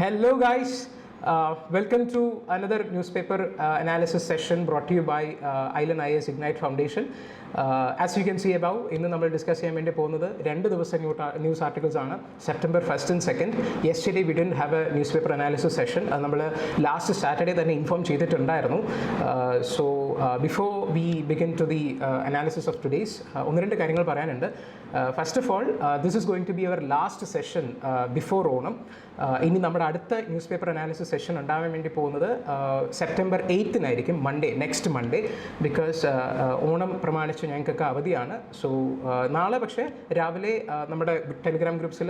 Hello, guys. Welcome to another newspaper analysis session brought to you by Island IS Ignite Foundation. As you can see above, ഇന്ന് നമ്മൾ discuss ചെയ്യാൻ വേണ്ടി പോകുന്നത് 2 ദിവസം news articles ആണ്. September 1st and 2nd. Yesterday we didn't have a news paper analysis session. അത് നമ്മൾ last Saturday തന്നെ ഇൻഫോം ചെയ്തിട്ടുണ്ടായിരുന്നു. So before we begin to the analysis of today's, ഒന്ന് രണ്ട് കാര്യങ്ങൾ പറയാനുണ്ട്. First of all, this is going to be our last session before Onam. ഇനി നമ്മുടെ അടുത്ത ന്യൂസ് പേപ്പർ അനാലിസിസ് സെഷൻ ഉണ്ടാവാൻ വേണ്ടി പോകുന്നത് സെപ്റ്റംബർ 8-നായിരിക്കും, നെക്സ്റ്റ് മൺഡേ. ബിക്കോസ് ഓണം പ്രമാണിച്ച് ഞങ്ങൾക്കൊക്കെ അവധിയാണ്. സോ നാളെ പക്ഷേ രാവിലെ നമ്മുടെ ടെലിഗ്രാം ഗ്രൂപ്പ്സിൽ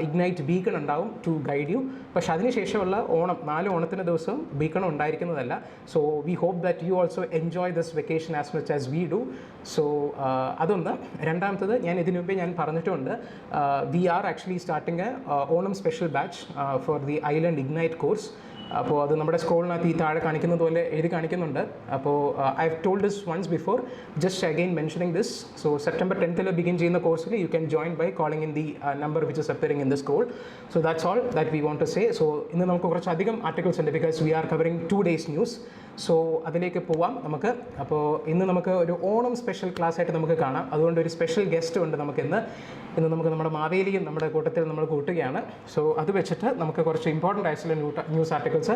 ഇഗ്നൈറ്റ് ബീക്കൺ ഉണ്ടാവും ടു ഗൈഡ് യു. പക്ഷേ അതിനുശേഷമുള്ള ഓണം, 4 ഓണത്തിന് ദിവസവും ബീക്കൺ ഉണ്ടായിരിക്കുന്നതല്ല. So we hope that you also enjoy this vacation as much as we do. So അതൊന്ന്. രണ്ടാമത്തത്, ഞാൻ ഇതിനു മുമ്പേ ഞാൻ പറഞ്ഞിട്ടുണ്ട്, we are actually starting a Onam special batch for the Island Ignite course. അപ്പോൾ അത് നമ്മുടെ സ്കൂളിനകത്ത് ഈ താഴെ കാണിക്കുന്നത് പോലെ എഴുതി കാണിക്കുന്നുണ്ട്. അപ്പോൾ I have told this once before, just again mentioning this. So September 10th begin ചെയ്യുന്ന കോഴ്സിൽ you can join by calling in the number which is appearing in this call. So that's all that we want to say. So ഇന്ന് നമുക്ക് കുറച്ചധികം articles ഉണ്ട്, because we are covering 2 days news. So അതിലേക്ക് പോവാം നമുക്ക്. അപ്പോൾ ഇന്ന് നമുക്ക് ഒരു ഓണം സ്പെഷ്യൽ ക്ലാസ് ആയിട്ട് നമുക്ക് കാണാം. അതുകൊണ്ട് ഒരു സ്പെഷ്യൽ ഗസ്റ്റ് ഉണ്ട് നമുക്ക് ഇന്ന് നമുക്ക് നമ്മുടെ മാവേലിയും നമ്മുടെ കൂട്ടത്തിൽ നമ്മൾ കൂട്ടുകയാണ്. സോ അത് വെച്ചിട്ട് നമുക്ക് കുറച്ച് ഇമ്പോർട്ടൻ്റ് ആയിട്ടുള്ള news articles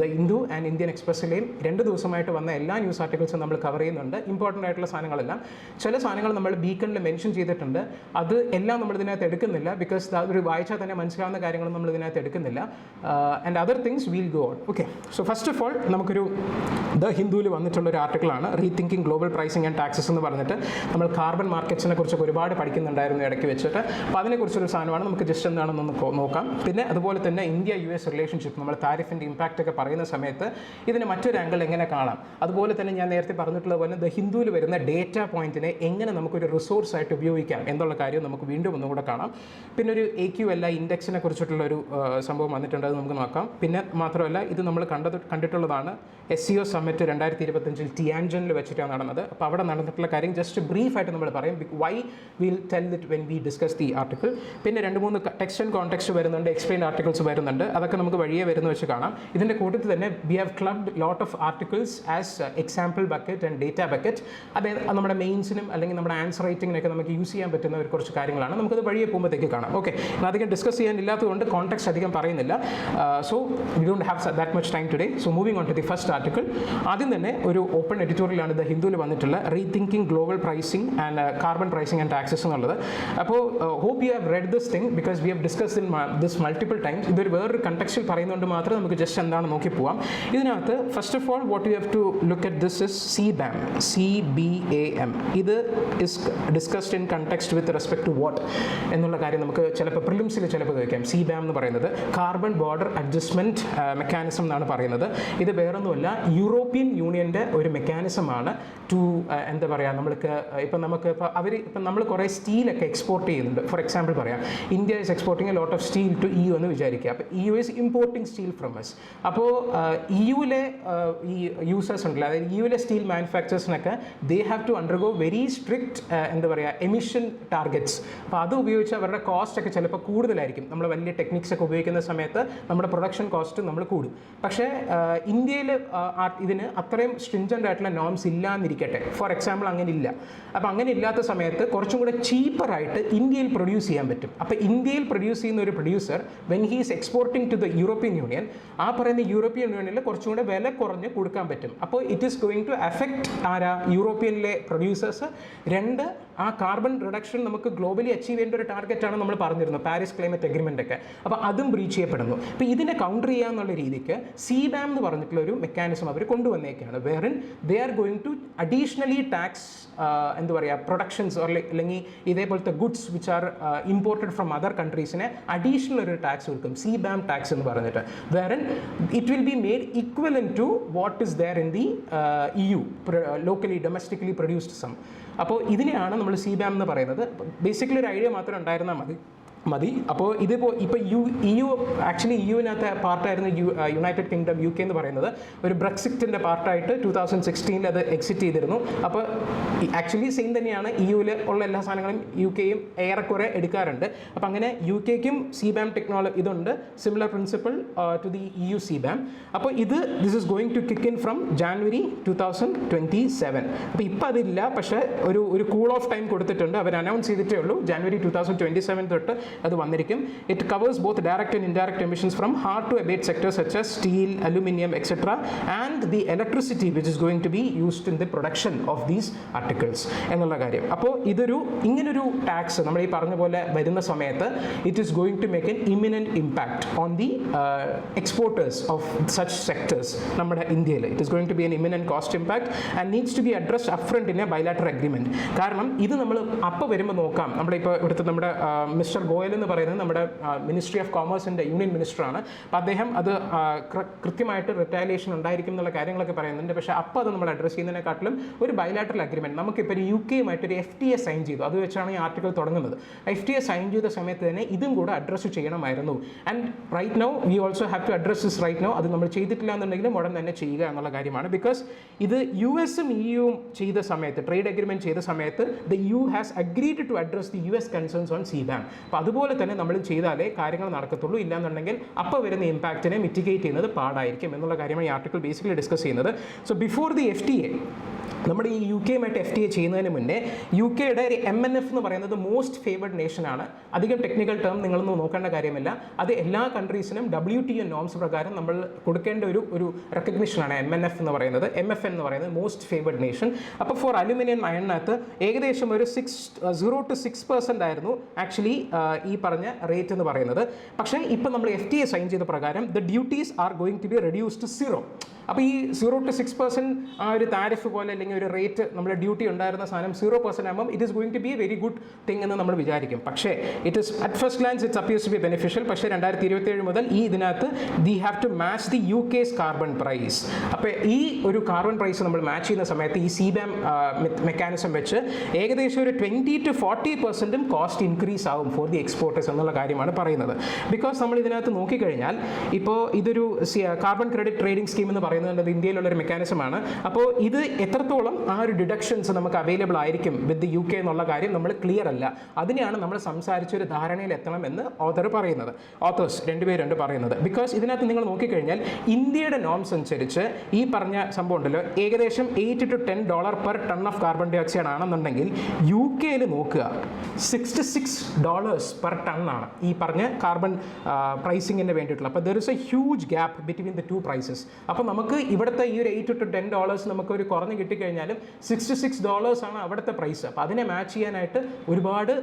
the Hindu and Indian എക്സ്പ്രസ്സിലെയും 2 ദിവസമായിട്ട് വന്ന എല്ലാ ന്യൂസ് ആർട്ടിക്കിൾസും നമ്മൾ കവർ ചെയ്യുന്നുണ്ട്. ഇമ്പോർട്ടൻ്റ് ആയിട്ടുള്ള സാധനങ്ങളെല്ലാം. ചില സാധനങ്ങൾ നമ്മൾ ബീക്കണിൽ മെൻഷൻ ചെയ്തിട്ടുണ്ട്. അത് എല്ലാം നമ്മൾ ഇതിനകത്ത് എടുക്കുന്നില്ല, ബിക്കോസ് അതൊരു വായിച്ചാൽ തന്നെ മനസ്സിലാവുന്ന കാര്യങ്ങളും നമ്മൾ ഇതിനകത്ത് എടുക്കുന്നില്ല. And other things will go on. Okay, so first of all നമുക്കൊരു ദ ഹിന്ദുവിൽ വന്നിട്ടുള്ള ഒരു ആർട്ടിക്കിളാണ് rethinking global pricing and taxes എന്ന് പറഞ്ഞിട്ട്. നമ്മൾ കാർബൺ മാർക്കറ്റ്സിനെ കുറിച്ചൊക്കെ ഒരുപാട് പഠിക്കുന്നുണ്ടായിരുന്നു ഇടയ്ക്ക് വെച്ചിട്ട്. അപ്പോൾ അതിനെക്കുറിച്ചൊരു സാധനമാണ്. നമുക്ക് ജസ്റ്റ് എന്താണെന്നൊന്ന് നോക്കാം. പിന്നെ അതുപോലെ തന്നെ ഇന്ത്യ US റിലേഷൻഷിപ്പ്, നമ്മൾ താരിഫിൻ്റെ ഇമ്പാക്റ്റ് ഒക്കെ പറയുന്ന സമയത്ത് ഇതിന് മറ്റൊരു ആംഗിൾ എങ്ങനെ കാണാം. അതുപോലെ തന്നെ ഞാൻ നേരത്തെ പറഞ്ഞിട്ടുള്ള പോലെ ദ ഹിന്ദുവിൽ വരുന്ന ഡേറ്റ പോയിന്റിനെ എങ്ങനെ നമുക്കൊരു റിസോഴ്സ് ആയിട്ട് ഉപയോഗിക്കാം എന്നുള്ള കാര്യം നമുക്ക് വീണ്ടും ഒന്നുകൂടെ കാണാം. പിന്നെ ഒരു AQLI ഇൻഡെക്സിനെ കുറിച്ചിട്ടുള്ള ഒരു സംഭവം വന്നിട്ടുണ്ട്, അത് നമുക്ക് നോക്കാം. പിന്നെ മാത്രമല്ല, ഇത് നമ്മൾ കണ്ടിട്ടുള്ളതാണ് SCO സമ്മിറ്റ് 2025 ടിയാൻജനിൽ വെച്ചിട്ടാണ് നടന്നത്. അപ്പോൾ അവിടെ നടന്നിട്ടുള്ള കാര്യം ജസ്റ്റ് ബ്രീഫായിട്ട് നമ്മൾ പറയും. Why will tell it when we discuss the article. പിന്നെ 2-3 ടെക്സ്റ്റ് ആൻഡ് കോണ്ടെക്സ്റ്റ് വരുന്നുണ്ട്, എക്സ്പ്ലെയിൻ ആർട്ടിക്കിൾസ് വരുന്നുണ്ട്. അതൊക്കെ നമുക്ക് വഴിയെ വരുന്ന വെച്ച് കാണാം. ഇതിൻ്റെ കൂട്ടത്തിൽ തന്നെ we have clubbed lot of articles as example bucket and data bucket. അത് നമ്മുടെ മെയിൻസിനും അല്ലെങ്കിൽ നമ്മുടെ ആൻസർ റൈറ്റിങ്ങിനൊക്കെ നമുക്ക് യൂസ് ചെയ്യാൻ പറ്റുന്ന ഒരു കുറച്ച് കാര്യങ്ങളാണ്. നമുക്കത് വഴിയെ പോകുമ്പോഴത്തേക്ക് കാണാം. ഓക്കെ, അധികം ഡിസ്കസ് ചെയ്യാനില്ലാത്തതുകൊണ്ട് കോണ്ടെക്സ്റ്റ് അധികം പറയുന്നില്ല. So we don't have that much time today. So moving on to the first article. ആദ്യം തന്നെ ഒരു ഓപ്പൺ എഡിറ്റോറിയലാണ് ദ ഹിന്ദുവിൽ വന്നിട്ടുള്ള rethinking global pricing and carbon pricing and taxes എന്നുള്ളത്. അപ്പോൾ hope you have read this thing, because we have discuss in this multiple times. ഇതൊരു വേറൊരു കണ്ടക്സ്റ്റിൽ പറയുന്നതുകൊണ്ട് മാത്രം നമുക്ക് ജസ്റ്റ് എന്താണ് നോക്കി പോവാം. ഇതിനകത്ത് first of all what you have to look at this is CBAM. ഇത് is discussed in context with respect to what എന്നുള്ള കാര്യം നമുക്ക് ചിലപ്പോൾ പ്രിലിംസിൽ ചിലപ്പോൾ ചോദിക്കാം. CBAM എന്ന് പറയുന്നത് കാർബൺ ബോർഡർ അഡ്ജസ്റ്റ്മെൻറ്റ് മെക്കാനിസം എന്നാണ് പറയുന്നത്. ഇത് വേറൊന്നുമല്ല, യൂറോപ്യൻ യൂണിയൻ്റെ ഒരു മെക്കാനിസമാണ് ടു എന്താ പറയുക, നമുക്ക് ഇപ്പം നമ്മൾ കുറേ സ്റ്റീലൊക്കെ എക്സ്പോർട്ട് ചെയ്യുന്നുണ്ട്. ഫോർ എക്സാമ്പിൾ പറയാം, India is exporting a lot of steel to EU എന്ന് വിചാരിക്കുക. അപ്പോൾ EU is importing steel from us. അപ്പോൾ EUവിലെ ഈ യൂസേഴ്സ് ഉണ്ടല്ലോ, അതായത് EUവിലെ സ്റ്റീൽ മാനുഫാക്ചേഴ്സിനൊക്കെ they have to undergo very strict എന്താ പറയുക എമിഷൻ ടാർഗറ്റ്സ്. അപ്പോൾ അത് ഉപയോഗിച്ച് അവരുടെ കോസ്റ്റ് ഒക്കെ ചിലപ്പോൾ കൂടുതലായിരിക്കും. നമ്മൾ വലിയ ടെക്നിക്സ് ഒക്കെ ഉപയോഗിക്കുന്ന സമയത്ത് നമ്മുടെ പ്രൊഡക്ഷൻ കോസ്റ്റ് നമ്മൾ കൂടും. പക്ഷേ ഇന്ത്യയിൽ ഇതിന് അത്രയും സ്ട്രിഞ്ചൻ്റ് ആയിട്ടുള്ള നോംസ് ഇല്ലാന്നിരിക്കട്ടെ. ഫോർ എക്സാമ്പിൾ അങ്ങനെ ഇല്ല. അപ്പോൾ അങ്ങനെ ഇല്ലാത്ത സമയത്ത് കുറച്ചും കൂടെ ചീപ്പറായിട്ട് ഇന്ത്യയിൽ പ്രൊഡ്യൂസ് ചെയ്യാൻ പറ്റും. അപ്പോൾ ഇന്ത്യയിൽ പ്രൊഡ്യൂസ് ചെയ്യുന്ന ഒരു producer when he is exporting to the European Union, ആ പറയുന്ന യൂറോപ്യൻ യൂണിയനിൽ കുറച്ചും കൂടെ വില കുറഞ്ഞ് കൊടുക്കാൻ പറ്റും. അപ്പോൾ it is going to affect യൂറോപ്യനിലെ പ്രൊഡ്യൂസേഴ്സ്. 2, ആ കാർബൺ റിഡക്ഷൻ നമുക്ക് ഗ്ലോബലി അച്ചീവ് ചെയ്യേണ്ട ഒരു ടാർഗറ്റാണ് നമ്മൾ പറഞ്ഞിരുന്നത്, പാരീസ് ക്ലൈമറ്റ് അഗ്രിമെൻ്റ് ഒക്കെ. അപ്പോൾ അതും ബ്രീച്ച് ചെയ്യപ്പെടുന്നു. അപ്പോൾ ഇതിനെ കൗണ്ടർ ചെയ്യാന്നുള്ള രീതിക്ക് CBAM എന്ന് പറഞ്ഞിട്ടുള്ള ഒരു മെക്കാനിസം അവർ കൊണ്ടുവന്നേക്കാണ്. Wherein they are going to additionally tax എന്താ പറയുക പ്രൊഡക്ഷൻസ് അല്ലെങ്കിൽ ഇതേപോലത്തെ goods which are imported from other കൺട്രീസിനെ അഡീഷണൽ ഒരു ടാക്സ് കൊടുക്കും, CBAM ടാക്സ് എന്ന് പറഞ്ഞിട്ട്. Wherein it will be made equal to what is there in the EU locally domestically produced some. അപ്പോൾ ഇതിനെയാണ് നമ്മൾ CBAM എന്ന് പറയുന്നത്. ബേസിക്കലി ഒരു ഐഡിയ മാത്രം ഉണ്ടായിരുന്നാൽ മതി. മതി. അപ്പോൾ ഇതിപ്പോൾ EU ആക്ച്വലി EUവിനകത്ത് പാർട്ടായിരുന്നു യുണൈറ്റഡ് കിങ്ഡം UK എന്ന് പറയുന്നത്. ഒരു ബ്രെക്സിറ്റിൻ്റെ പാർട്ടായിട്ട് 2016 അത് എക്സിറ്റ് ചെയ്തിരുന്നു. അപ്പോൾ ആക്ച്വലി സെയിം തന്നെയാണ് EUവിൽ ഉള്ള എല്ലാ സാധനങ്ങളും UKയും ഏറെക്കുറെ എടുക്കാറുണ്ട്. അപ്പോൾ അങ്ങനെ UKയ്ക്കും CBAM ടെക്നോളജി ഇതുണ്ട്, similar principle to the EU CBAM. അപ്പോൾ this is going to kick in from January 2027. അപ്പോൾ ഇപ്പോൾ അതില്ല, പക്ഷേ ഒരു കൂൾ ഓഫ് ടൈം കൊടുത്തിട്ടുണ്ട്. അവർ അനൗൺസ് ചെയ്തിട്ടേ ഉള്ളൂ, ജാനുവരി 2027 തൊട്ട് അത് വന്നിരിക്കും. It covers both direct and indirect emissions from hard to abate sectors such as steel, aluminium etcetera and the electricity which is going to be used in the production of these articles എന്നുള്ള കാര്യം. അപ്പോൾ ഇങ്ങനൊരു tax നമ്മൾ ഈ പറഞ്ഞ പോലെ വരുന്ന സമയത്ത് it is going to make an eminent impact on the exporters of such sectors നമ്മുടെ ഇന്ത്യയിൽ. It is going to be an eminent cost impact and needs to be addressed upfront in a bilateral agreement. കാരണം ഇത് നമ്മൾ അപ്പോൾ വരുമ്പോൾ നോക്കാം, നമ്മളിപ്പോൾ ഇവിടുത്തെ നമ്മുടെ മിസ്റ്റർ ഗോയൽ എന്ന് പറയുന്നത് നമ്മുടെ മിനിസ്ട്രി ഓഫ് കോമേഴ്സിൻ്റെ യൂണിയൻ മിനിസ്റ്ററാണ്. അപ്പോൾ അദ്ദേഹം അത് കൃത്യമായിട്ട് റിറ്റാലിയേഷൻ ഉണ്ടായിരിക്കും എന്നുള്ള കാര്യങ്ങളൊക്കെ പറയുന്നുണ്ട്. പക്ഷേ അപ്പോൾ അത് നമ്മൾ അഡ്രസ്സ് ചെയ്യുന്നതിനെക്കാട്ടിലും ഒരു ബൈലാറ്ററൽ അഗ്രിമെൻറ്റ് നമുക്കിപ്പോൾ ഒരു UKയുമായിട്ടൊരു FTA സൈൻ ചെയ്തു. അത് വെച്ചാണ് ഈ ആർട്ടിക്കിൾ തുടങ്ങുന്നത്. FTA സൈൻ ചെയ്ത സമയത്ത് തന്നെ ഇതും കൂടെ അഡ്രസ്സ് ചെയ്യണമായിരുന്നു. And right now we also have to address this right now. അത് നമ്മൾ ചെയ്തിട്ടില്ല എന്നുണ്ടെങ്കിലും ഉടൻ തന്നെ ചെയ്യുക എന്നുള്ള കാര്യമാണ്. ബിക്കോസ് ഇത് US-ഉം EUവും ചെയ്ത സമയത്ത്, ട്രേഡ് അഗ്രിമെൻറ്റ് ചെയ്ത സമയത്ത് the EU has agreed to address the US concerns on CBAM. അപ്പോൾ അതുപോലെ തന്നെ നമ്മൾ ചെയ്താലേ കാര്യങ്ങൾ നടക്കത്തുള്ളൂ. ഇല്ലാന്നുണ്ടെങ്കിൽ അപ്പോൾ വരുന്ന ഇമ്പാക്റ്റിനെ മിറ്റിഗേറ്റ് ചെയ്യുന്നത് പാടായിരിക്കും എന്നുള്ള കാര്യമാണ് ഈ ആർട്ടിക്കിൾ ബേസിക്കലി ഡിസ്കസ് ചെയ്യുന്നത്. സോ ബിഫോർ ദി FTA, നമ്മുടെ ഈ UKയുമായിട്ട് FTA ചെയ്യുന്നതിന് മുന്നേ UKയുടെ ഒരു MNF എന്ന് പറയുന്നത് മോസ്റ്റ് ഫേവേർഡ് നേഷനാണ്. അധികം ടെക്നിക്കൽ ടേം നിങ്ങളൊന്നും നോക്കേണ്ട കാര്യമില്ല. അത് എല്ലാ കൺട്രീസിനും WTO നോംസ് പ്രകാരം നമ്മൾ കൊടുക്കേണ്ട ഒരു റെക്കഗ്നിഷനാണ് MNF എന്ന് പറയുന്നത്. MFN എന്ന് പറയുന്നത് മോസ്റ്റ് ഫേവേർഡ് നേഷൻ. അപ്പോൾ ഫോർ അലുമിനിയം അയണിനകത്ത് ഏകദേശം ഒരു 0 to 6% ആയിരുന്നു ആക്ച്വലി ഈ പറഞ്ഞ റേറ്റ് എന്ന് പറയുന്നത്. പക്ഷേ ഇപ്പോൾ നമ്മൾ FTA സൈൻ ചെയ്ത പ്രകാരം the duties are going to be reduce to 0. അപ്പോൾ ഈ 0 to 6% ആ ഒരു താരിഫ് പോലെ അല്ലെങ്കിൽ ഒരു റേറ്റ് നമ്മുടെ ഡ്യൂട്ടി ഉണ്ടായിരുന്ന സാധനം 0% ആകുമ്പോൾ it is going to be a very good thing എന്ന് നമ്മൾ വിചാരിക്കും. പക്ഷേ it is at first glance it's appears to be beneficial. പക്ഷേ 2027 മുതൽ ഇതിനകത്ത് the have to match the UK's carbon price. അപ്പോൾ ഈ ഒരു കാർബൺ പ്രൈസ് നമ്മൾ മാച്ച് ചെയ്യുന്ന സമയത്ത് ഈ CBAM മെക്കാനിസം വെച്ച് ഏകദേശം ഒരു 20 to 40% കോസ്റ്റ് ഇൻക്രീസ് ആവും ഫോർ ദി എക്സ്പോർട്ടേഴ്സ് എന്നുള്ള കാര്യമാണ് പറയുന്നത്. ബിക്കോസ് നമ്മൾ ഇതിനകത്ത് നോക്കിക്കഴിഞ്ഞാൽ ഇപ്പോൾ ഇതൊരു കാർബൺ ക്രെഡിറ്റ് ട്രേഡിംഗ് സ്കീം എന്ന് പറയുന്നത് ഇന്ത്യയിലുള്ളൊരു മെക്കാനിസമാണ്. അപ്പോൾ ഇത് എത്രത്തോളം ആ ഒരു ഡിഡക്ഷൻസ് നമുക്ക് അവൈലബിൾ ആയിരിക്കും വിത്ത് ദി UK എന്നുള്ള കാര്യം നമ്മൾ ക്ലിയർ അല്ല. അതിനെയാണ് നമ്മൾ സംസാരിച്ച ഒരു ധാരണയിൽ എത്തണം എന്ന് ഓതേഴ്സ് രണ്ടുപേരുണ്ട് പറയുന്നത്. ബിക്കോസ് ഇതിനകത്ത് നിങ്ങൾ നോക്കിക്കഴിഞ്ഞാൽ ഇന്ത്യയുടെ നോംസ് അനുസരിച്ച് ഈ പറഞ്ഞ സംഭവം ഉണ്ടല്ലോ, ഏകദേശം $8 to $10 per ton of carbon dioxide ആണെന്നുണ്ടെങ്കിൽ UKയിൽ നോക്കുക $66 പെർ ടൺ ആണ് ഈ പറഞ്ഞ കാർബൺ പ്രൈസിങ്ങിന് വേണ്ടിയിട്ടുള്ള. അപ്പോൾ there is a huge gap between the two prices. അപ്പോൾ നമുക്ക് ഇവിടുത്തെ ഈ ഒരു $8 to $10 നമുക്ക് ഒരു കുറഞ്ഞ് കിട്ടിക്കഴിഞ്ഞാലും $66 ആണ് അവിടുത്തെ പ്രൈസ്. അപ്പോൾ അതിനെ മാച്ച് ചെയ്യാനായിട്ട് ഒരുപാട്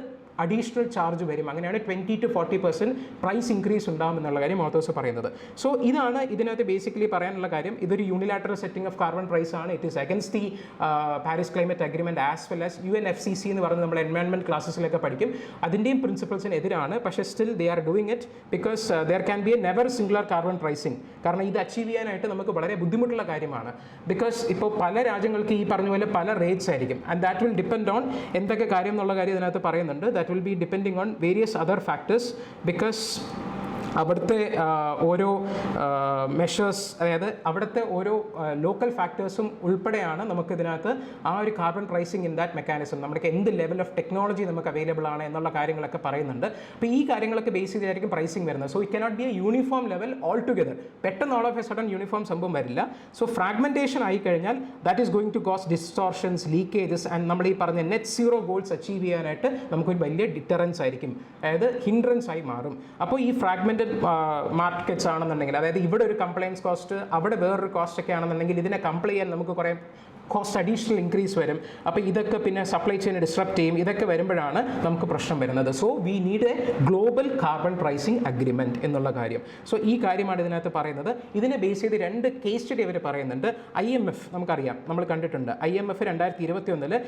അഡീഷണൽ ചാർജ് വരും. അങ്ങനെയാണ് 20 to 40% പ്രൈസ് ഇൻക്രീസ് ഉണ്ടാകും എന്നുള്ള കാര്യം ഓതേഴ്സ് പറയുന്നത്. സോ ഇതാണ് ഇതിനകത്ത് ബേസിക്കലി പറയാനുള്ള കാര്യം. ഇതൊരു unilateral setting of carbon price ആണ്. It is against the Paris climate agreement as well as UNFCCC എന്ന് പറയുന്നത് നമ്മൾ എൻവയോൺമെൻറ്റ് ക്ലാസ്സസിലൊക്കെ പഠിക്കും. അതിൻ്റെയും പ്രിൻസിപ്പിൾസിന് എതിരാണ്. പക്ഷേ still they are doing it because there can be A never singular carbon pricing. കാരണം ഇത് അച്ചീവ് ചെയ്യാനായിട്ട് നമുക്ക് വളരെ ബുദ്ധിമുട്ടുള്ള കാര്യമാണ്. ബിക്കോസ് ഇപ്പോൾ പല രാജ്യങ്ങൾക്ക് ഈ പറഞ്ഞ പോലെ പല റേറ്റ്സ് ആയിരിക്കും. And that will depend on എന്തൊക്കെ കാര്യം എന്നുള്ള കാര്യം ഇതിനകത്ത് പറയുന്നുണ്ട്. That will be depending on various other factors because അവിടുത്തെ ഓരോ മെഷേഴ്സ്, അതായത് അവിടുത്തെ ഓരോ ലോക്കൽ ഫാക്ടേഴ്സും ഉൾപ്പെടെയാണ് നമുക്കിതിനകത്ത് ആ ഒരു carbon pricing in that mechanism, നമുക്ക് എന്ത് ലെവൽ ഓഫ് ടെക്നോളജി നമുക്ക് അവൈലബിൾ ആണ് എന്നുള്ള കാര്യങ്ങളൊക്കെ പറയുന്നുണ്ട്. അപ്പോൾ ഈ കാര്യങ്ങളൊക്കെ ബേസ് ചെയ്തായിരിക്കും പ്രൈസിങ് വരുന്നത്. So it cannot be a uniform level all together. പെട്ടെന്ന് all of a sudden uniform സംഭവം വരില്ല. സോ ഫ്രാഗ്മെൻറ്റേഷൻ ആയി കഴിഞ്ഞാൽ that is going to cause distortions, leakages and നമ്മൾ ഈ പറഞ്ഞ നെറ്റ് സീറോ ഗോൾസ് അച്ചീവ് ചെയ്യാനായിട്ട് നമുക്കൊരു വലിയ ഡിറ്ററൻസ് ആയിരിക്കും, അതായത് ഹിൻഡ്രൻസ് ആയി മാറും. അപ്പോൾ ഈ ഫ്രാഗ്മെൻറ്റഡ് മാർക്കറ്റ്സ് ആണെന്നുണ്ടെങ്കിൽ, അതായത് ഇവിടെ ഒരു കംപ്ലയൻസ് കോസ്റ്റ് അവിടെ വേറൊരു കോസ്റ്റ് ഒക്കെ ആണെന്നുണ്ടെങ്കിൽ ഇതിനെ കംപ്ലൈ ചെയ്യാൻ നമുക്ക് കുറേ കോസ്റ്റ് അഡീഷണൽ ഇൻക്രീസ് വരും. അപ്പോൾ ഇതൊക്കെ പിന്നെ സപ്ലൈ ചെയിൻ ഡിസ്റപ്റ്റ് ചെയ്യും. ഇതൊക്കെ വരുമ്പോഴാണ് നമുക്ക് പ്രശ്നം വരുന്നത്. So we need A global carbon pricing agreement എന്നുള്ള കാര്യം. സോ ഈ കാര്യമാണ് ഇതിനകത്ത് പറയുന്നത്. ഇതിനെ ബേസ് ചെയ്ത് രണ്ട് കേസ് സ്റ്റഡി അവർ പറയുന്നുണ്ട്. IMF നമുക്കറിയാം, നമ്മൾ കണ്ടിട്ടുണ്ട്. IMF 2021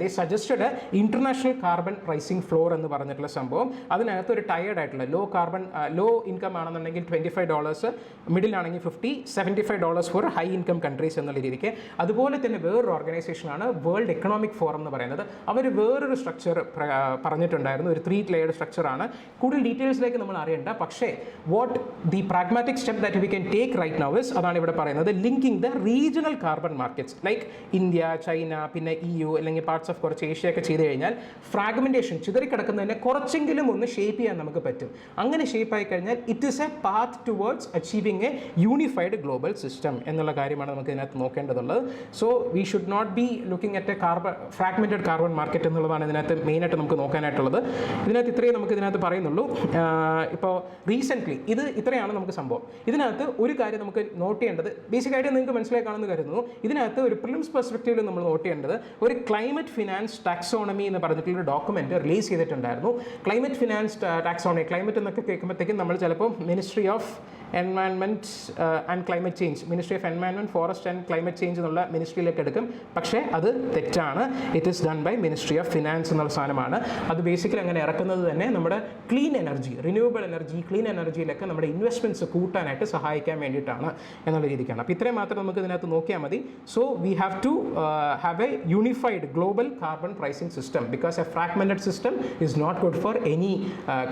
they suggested international carbon pricing floor എന്ന് പറഞ്ഞിട്ടുള്ള സംഭവം. അതിനകത്ത് ഒരു ടയേർഡ് ആയിട്ടുള്ള ലോ ഇൻകം ആണെന്നുണ്ടെങ്കിൽ $25, മിഡിൽ ആണെങ്കിൽ $50, $75 ഫോർ ഹൈ ഇൻകം കൺട്രീസ് എന്നുള്ള രീതിക്ക്. അതുപോലെ തന്നെ വേറൊരു ഓർഗനൈസേഷനാണ് വേൾഡ് എക്കണോമിക് ഫോറം എന്ന് പറയുന്നത്. അവർ വേറൊരു സ്ട്രക്ചർ പറഞ്ഞിട്ടുണ്ടായിരുന്നു, ഒരു 3 ലെയർഡ് സ്ട്രക്ചറാണ്. കൂടുതൽ ഡീറ്റെയിൽസിലേക്ക് നമ്മൾ അറിയണ്ട. പക്ഷേ what the pragmatic step that we can take right now is, അതാണ് ഇവിടെ പറയുന്നത്, linking the regional carbon markets like India, China, പിന്നെ EU അല്ലെങ്കിൽ പാർട്സ് ഓഫ് കുറച്ച് ഏഷ്യയൊക്കെ ചെയ്ത് കഴിഞ്ഞാൽ ഫ്രാഗ്മെന്റേഷൻ, ചിതറിക്കിടക്കുന്നതിനെ കുറച്ചെങ്കിലും ഒന്ന് ഷേപ്പ് ചെയ്യാൻ നമുക്ക് പറ്റും. അങ്ങനെ ഷേപ്പ് ആയി കഴിഞ്ഞാൽ it is a path towards achieving a unified global system എന്നുള്ള കാര്യമാണ് നമുക്ക് ഇതിനകത്ത് നോക്കേണ്ടതുള്ളത്. So we should not be looking at a fragmented carbon market എന്നുള്ളതാണ് ഇതിനകത്ത് മെയിനായിട്ട് നമുക്ക് നോക്കാനായിട്ടുള്ളത്. ഇതിനകത്ത് ഇത്രയും നമുക്ക് ഇതിനകത്ത് പറയുന്നുള്ളൂ. ഇപ്പോൾ റീസെൻ്റ്ലി ഇത്രയാണ് നമുക്ക് സംഭവം. ഇതിനകത്ത് ഒരു കാര്യം നമുക്ക് നോട്ട് ചെയ്യേണ്ടത്, ബേസിക്കായിട്ട് നിങ്ങൾക്ക് മനസ്സിലായി കാണുമെന്ന് കരുതുന്നു, ഇതിനകത്ത് ഒരു പ്രിലിംസ് പെർസ്പെക്റ്റീവിൽ നമ്മൾ നോട്ട് ചെയ്യേണ്ടത് ഒരു ക്ലൈമറ്റ് ഫിനാൻസ് ടാക്സോണമി എന്ന് പറഞ്ഞിട്ടുള്ള ഡോക്യുമെന്റ് റിലീസ് ചെയ്തിട്ടുണ്ടായിരുന്നു. ക്ലൈമറ്റ് ഫിനാൻസ് ടാക്സോണമി, ക്ലൈമറ്റ് എന്നൊക്കെ കേൾക്കുമ്പോഴത്തേക്കും നമ്മൾ ചിലപ്പോൾ ministry of environment and climate change, ministry of environment, forest and climate change എന്നുള്ള മിനിസ്ട്രിയിലേക്ക് എടുക്കും. പക്ഷേ അത് തെറ്റാണ്. It is done by ministry of finance എന്നുള്ള സാധനമാണ്. അത് ബേസിക്കലി അങ്ങനെ ഇറക്കുന്നത് തന്നെ നമ്മുടെ clean energy, renewable energy, clean എനർജിയിലൊക്കെ നമ്മുടെ ഇൻവെസ്റ്റ്മെൻറ്റ്സ് കൂട്ടാനായിട്ട് സഹായിക്കാൻ വേണ്ടിയിട്ടാണ് എന്നുള്ള രീതിക്കാണ്. അപ്പോൾ ഇത്രയും മാത്രം നമുക്ക് ഇതിനകത്ത് നോക്കിയാൽ മതി. So we have to have a unified global carbon pricing system because a fragmented system is not good for any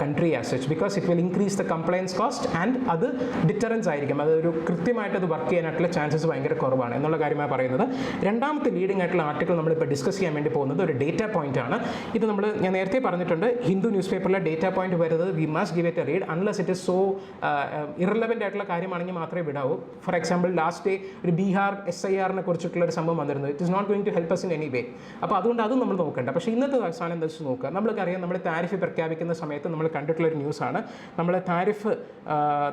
country as such, because it will increase the compliance cost and അത് deterrence ആയിരിക്കും. അതൊരു കൃത്യമായിട്ട് അത് work ചെയ്യാനായിട്ടുള്ള chances ഭയങ്കര കുറവാണ് എന്നുള്ള കാര്യമാണ് പറയുന്നത്. രണ്ടാമത്തെ ലീഡിംഗ് ആയിട്ടുള്ള ആർട്ടിക്കിൾ നമ്മളിപ്പോൾ ഡിസ്കസ് ചെയ്യാൻ വേണ്ടി പോകുന്നത് ഒരു ഡേറ്റ പോയിന്റ് ആണ്. ഇത് ഞാൻ നേരത്തെ പറഞ്ഞിട്ടുണ്ട്, ഹിന്ദു ന്യൂസ് പേപ്പറിലെ ഡേറ്റ പോയിന്റ് വരുന്നത് we must give it a read unless it is so irrelevant ആയിട്ടുള്ള കാര്യമാണെങ്കിൽ മാത്രമേ വിടാവൂ. ഫോർ എക്സാമ്പിൾ ലാസ്റ്റ് ഡേ ഒരു ബീഹാർ SIR കുറിച്ചിട്ടുള്ള ഒരു സംഭവം വന്നിരുന്നു. It is not going to help us in any way. അപ്പോൾ അതുകൊണ്ട് അതും നമ്മൾ നോക്കണ്ട. പക്ഷേ ഇന്നത്തെ സാധനം എന്താ വെച്ച് നോക്കുക, നമ്മൾക്കറിയാം നമ്മൾ താരിഫ് പ്രഖ്യാപിക്കുന്ന സമയത്ത് നമ്മൾ കണ്ടിട്ടുള്ളൊരു ന്യൂസാണ്. നമ്മൾ താരിഫ്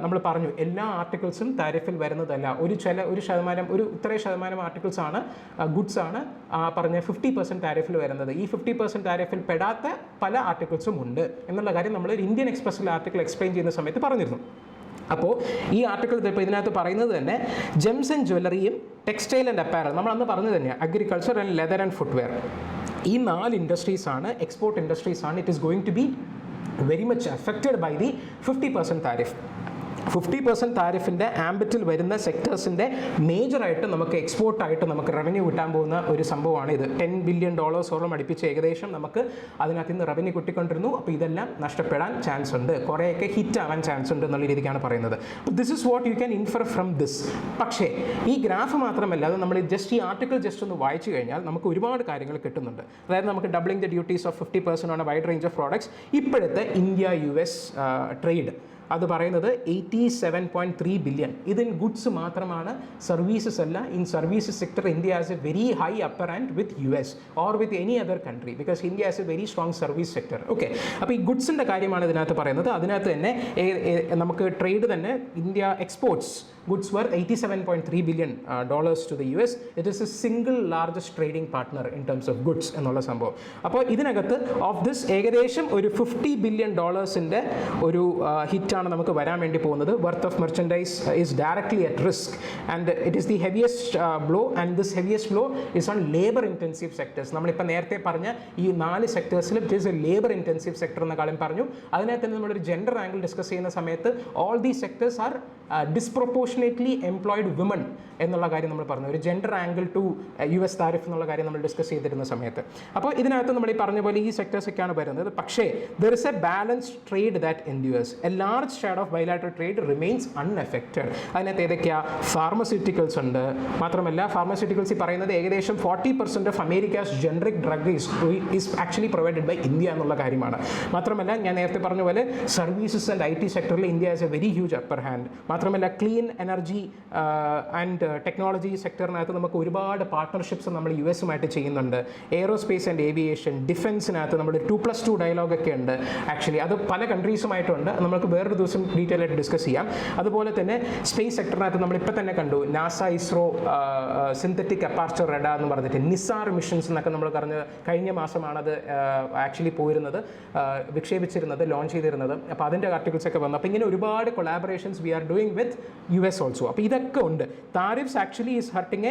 നമ്മൾ പറഞ്ഞു എല്ലാ ആർട്ടിക്കിൾസും താരിഫിൽ വരുന്നതല്ല. ഒരു ശതമാനം, ഇത്രയും ശതമാനം ആർട്ടിക്കിൾസ് ആണ്, ഗുഡ്സ് ആണ് പറഞ്ഞ 50% താരിഫിൽ വരുന്നത്. ഈ 50% താരിഫിൽ പെടാത്ത പല ആർട്ടിക്കിൾസും ഉണ്ട് എന്നുള്ള കാര്യം നമ്മൾ ഒരു ഇന്ത്യൻ എക്സ്പ്രസ്സിൽ ആർട്ടിക്കിൾ എക്സ്പ്ലെയിൻ ചെയ്യുന്ന സമയത്ത് പറഞ്ഞിരുന്നു. അപ്പോൾ ഈ ആർട്ടിക്കിൾ ഇപ്പോൾ ഇതിനകത്ത് പറയുന്നത് തന്നെ ജെംസ് ആൻഡ് ജ്വല്ലറിയും ടെക്സ്റ്റൈൽ ആൻഡ് അപ്പാരൽ, നമ്മൾ അന്ന് പറഞ്ഞു തന്നെയാണ് agriculture and leather and footwear, ഈ 4 ഇൻഡസ്ട്രീസാണ്, എക്സ്പോർട്ട് ഇൻഡസ്ട്രീസാണ്. It is going to be very much affected by the 50% tariff. 50% താരിഫിൻ്റെ ആംബിറ്റിൽ വരുന്ന സെക്ടേഴ്സിൻ്റെ മേജറായിട്ട് നമുക്ക് എക്സ്പോർട്ടായിട്ട് നമുക്ക് റവന്യൂ കിട്ടാൻ പോകുന്ന ഒരു സംഭവമാണ് ഇത്. $10 ബില്യൺ അടുപ്പിച്ച് ഏകദേശം നമുക്ക് അതിനകത്ത് നിന്ന് റവന്യൂ കിട്ടിക്കൊണ്ടിരുന്നു. അപ്പോൾ ഇതെല്ലാം നഷ്ടപ്പെടാൻ ചാൻസ് ഉണ്ട്, കുറേയൊക്കെ ഹിറ്റ് ആവാൻ ചാൻസ് ഉണ്ട് എന്നുള്ള രീതിക്കാണ് പറയുന്നത്. This is what you can infer from this. പക്ഷേ ഈ ഗ്രാഫ് മാത്രമല്ല, അത് നമ്മൾ ജസ്റ്റ് ഈ ആർട്ടിക്കിൾ ജസ്റ്റ് ഒന്ന് വായിച്ചു കഴിഞ്ഞാൽ നമുക്ക് ഒരുപാട് കാര്യങ്ങൾ കിട്ടുന്നുണ്ട്. അതായത് നമുക്ക് doubling the duties of 50% on A wide range of products. ഇപ്പോഴത്തെ India-US ട്രേഡ് അത് പറയുന്നത് 87.3 ബില്യൺ. ഇതിൻ ഗുഡ്സ് മാത്രമാണ്, സർവീസസ് അല്ല. In services sector India has a very high upper hand with US or with any other country because India has a very strong service sector. Okay, അപ്പോൾ ഈ ഗുഡ്സിൻ്റെ കാര്യമാണ് ഇതിനകത്ത് പറയുന്നത്. അതിനകത്ത് തന്നെ നമുക്ക് ട്രേഡ് തന്നെ India exports goods were $87.3 billion to the US. It is a single largest trading partner in terms of goods എന്നുള്ള സംഭവം. അപ്പോൾ ഇതിനകത്ത് ഓഫ് ദിസ് ഏകദേശം ഒരു $50 ബില്യൺ ഒരു ഹിറ്റാണ് നമുക്ക് വരാൻ വേണ്ടി പോകുന്നത്. Worth of merchandise is directly at risk and it is the heaviest blow and this heaviest blow is on labour intensive sectors. നമ്മളിപ്പോൾ നേരത്തെ പറഞ്ഞ ഈ 4 സെക്ടേഴ്സിലും it is a labour intensive sector എന്ന കാര്യം പറഞ്ഞു. അതിനകത്ത് തന്നെ നമ്മളൊരു ജെൻഡർ ആംഗിൾ ഡിസ്കസ് ചെയ്യുന്ന സമയത്ത് all these sectors are disproportionately employed women എന്നുള്ള കാര്യം നമ്മൾ പറഞ്ഞു. ഒരു gender angle to US tariff എന്നുള്ള കാര്യം നമ്മൾ ഡിസ്കസ് ചെയ്തിരുന്ന സമയത്ത്. അപ്പോൾ ഇതിനകത്ത് നമ്മൾ ഈ പറഞ്ഞ പോലെ ഈ സെക്ടേഴ്സൊക്കെയാണ് വരുന്നത്. പക്ഷേ there is a balanced trade that endures. A large share of bilateral trade remains unaffected. അതിനകത്ത് ഏതൊക്കെയാണ്? ഫാർമസ്യൂട്ടിക്കൽസ് ഉണ്ട്. മാത്രമല്ല ഫാർമസ്യൂട്ടിക്കൽസ് ഈ പറയുന്നത് ഏകദേശം 40% of America's generic drug is actually provided by India എന്നുള്ള കാര്യമാണ്. മാത്രമല്ല ഞാൻ നേരത്തെ പറഞ്ഞ പോലെ സർവീസസ് ആൻഡ് IT സെക്ടറിൽ ഇന്ത്യ has a very huge upper hand. മാത്രമല്ല ക്ലീൻ എനർജി ആൻഡ് ടെക്നോളജി സെക്ടറിനകത്ത് നമുക്ക് ഒരുപാട് പാർട്ട്ണർഷിപ്സ് നമ്മൾ US-ഉമായിട്ട് ചെയ്യുന്നുണ്ട്. എയ്റോസ്പേസ് ആൻഡ് ഏവിയേഷൻ, ഡിഫൻസിനകത്ത് നമ്മുടെ 2+2 ഡയലോഗൊക്കെ ഉണ്ട്. ആക്ച്വലി അത് പല കൺട്രീസുമായിട്ടുണ്ട്. നമുക്ക് വേറൊരു ദിവസം ഡീറ്റെയിൽ ആയിട്ട് ഡിസ്കസ് ചെയ്യാം. അതുപോലെ തന്നെ സ്പേസ് സെക്ടറിനകത്ത് നമ്മളിപ്പോൾ തന്നെ കണ്ടു NASA, ISRO synthetic aperture radar എന്ന് പറഞ്ഞിട്ട് നിസാർ മിഷൻസ് എന്നൊക്കെ നമ്മൾ കഴിഞ്ഞ മാസമാണത് ആക്ച്വലി പോയിരുന്നത്, വിക്ഷേപിച്ചിരുന്നത്, ലോഞ്ച് ചെയ്തിരുന്നത്. അപ്പോൾ അതിൻ്റെ ആർട്ടിക്കിൾസ് ഒക്കെ വന്നു. അപ്പോൾ ഇങ്ങനെ ഒരുപാട് collaborations we are doing with US US also. അപ്പോൾ ഇതൊക്കെ ഉണ്ട്. Tariffs actually is hurting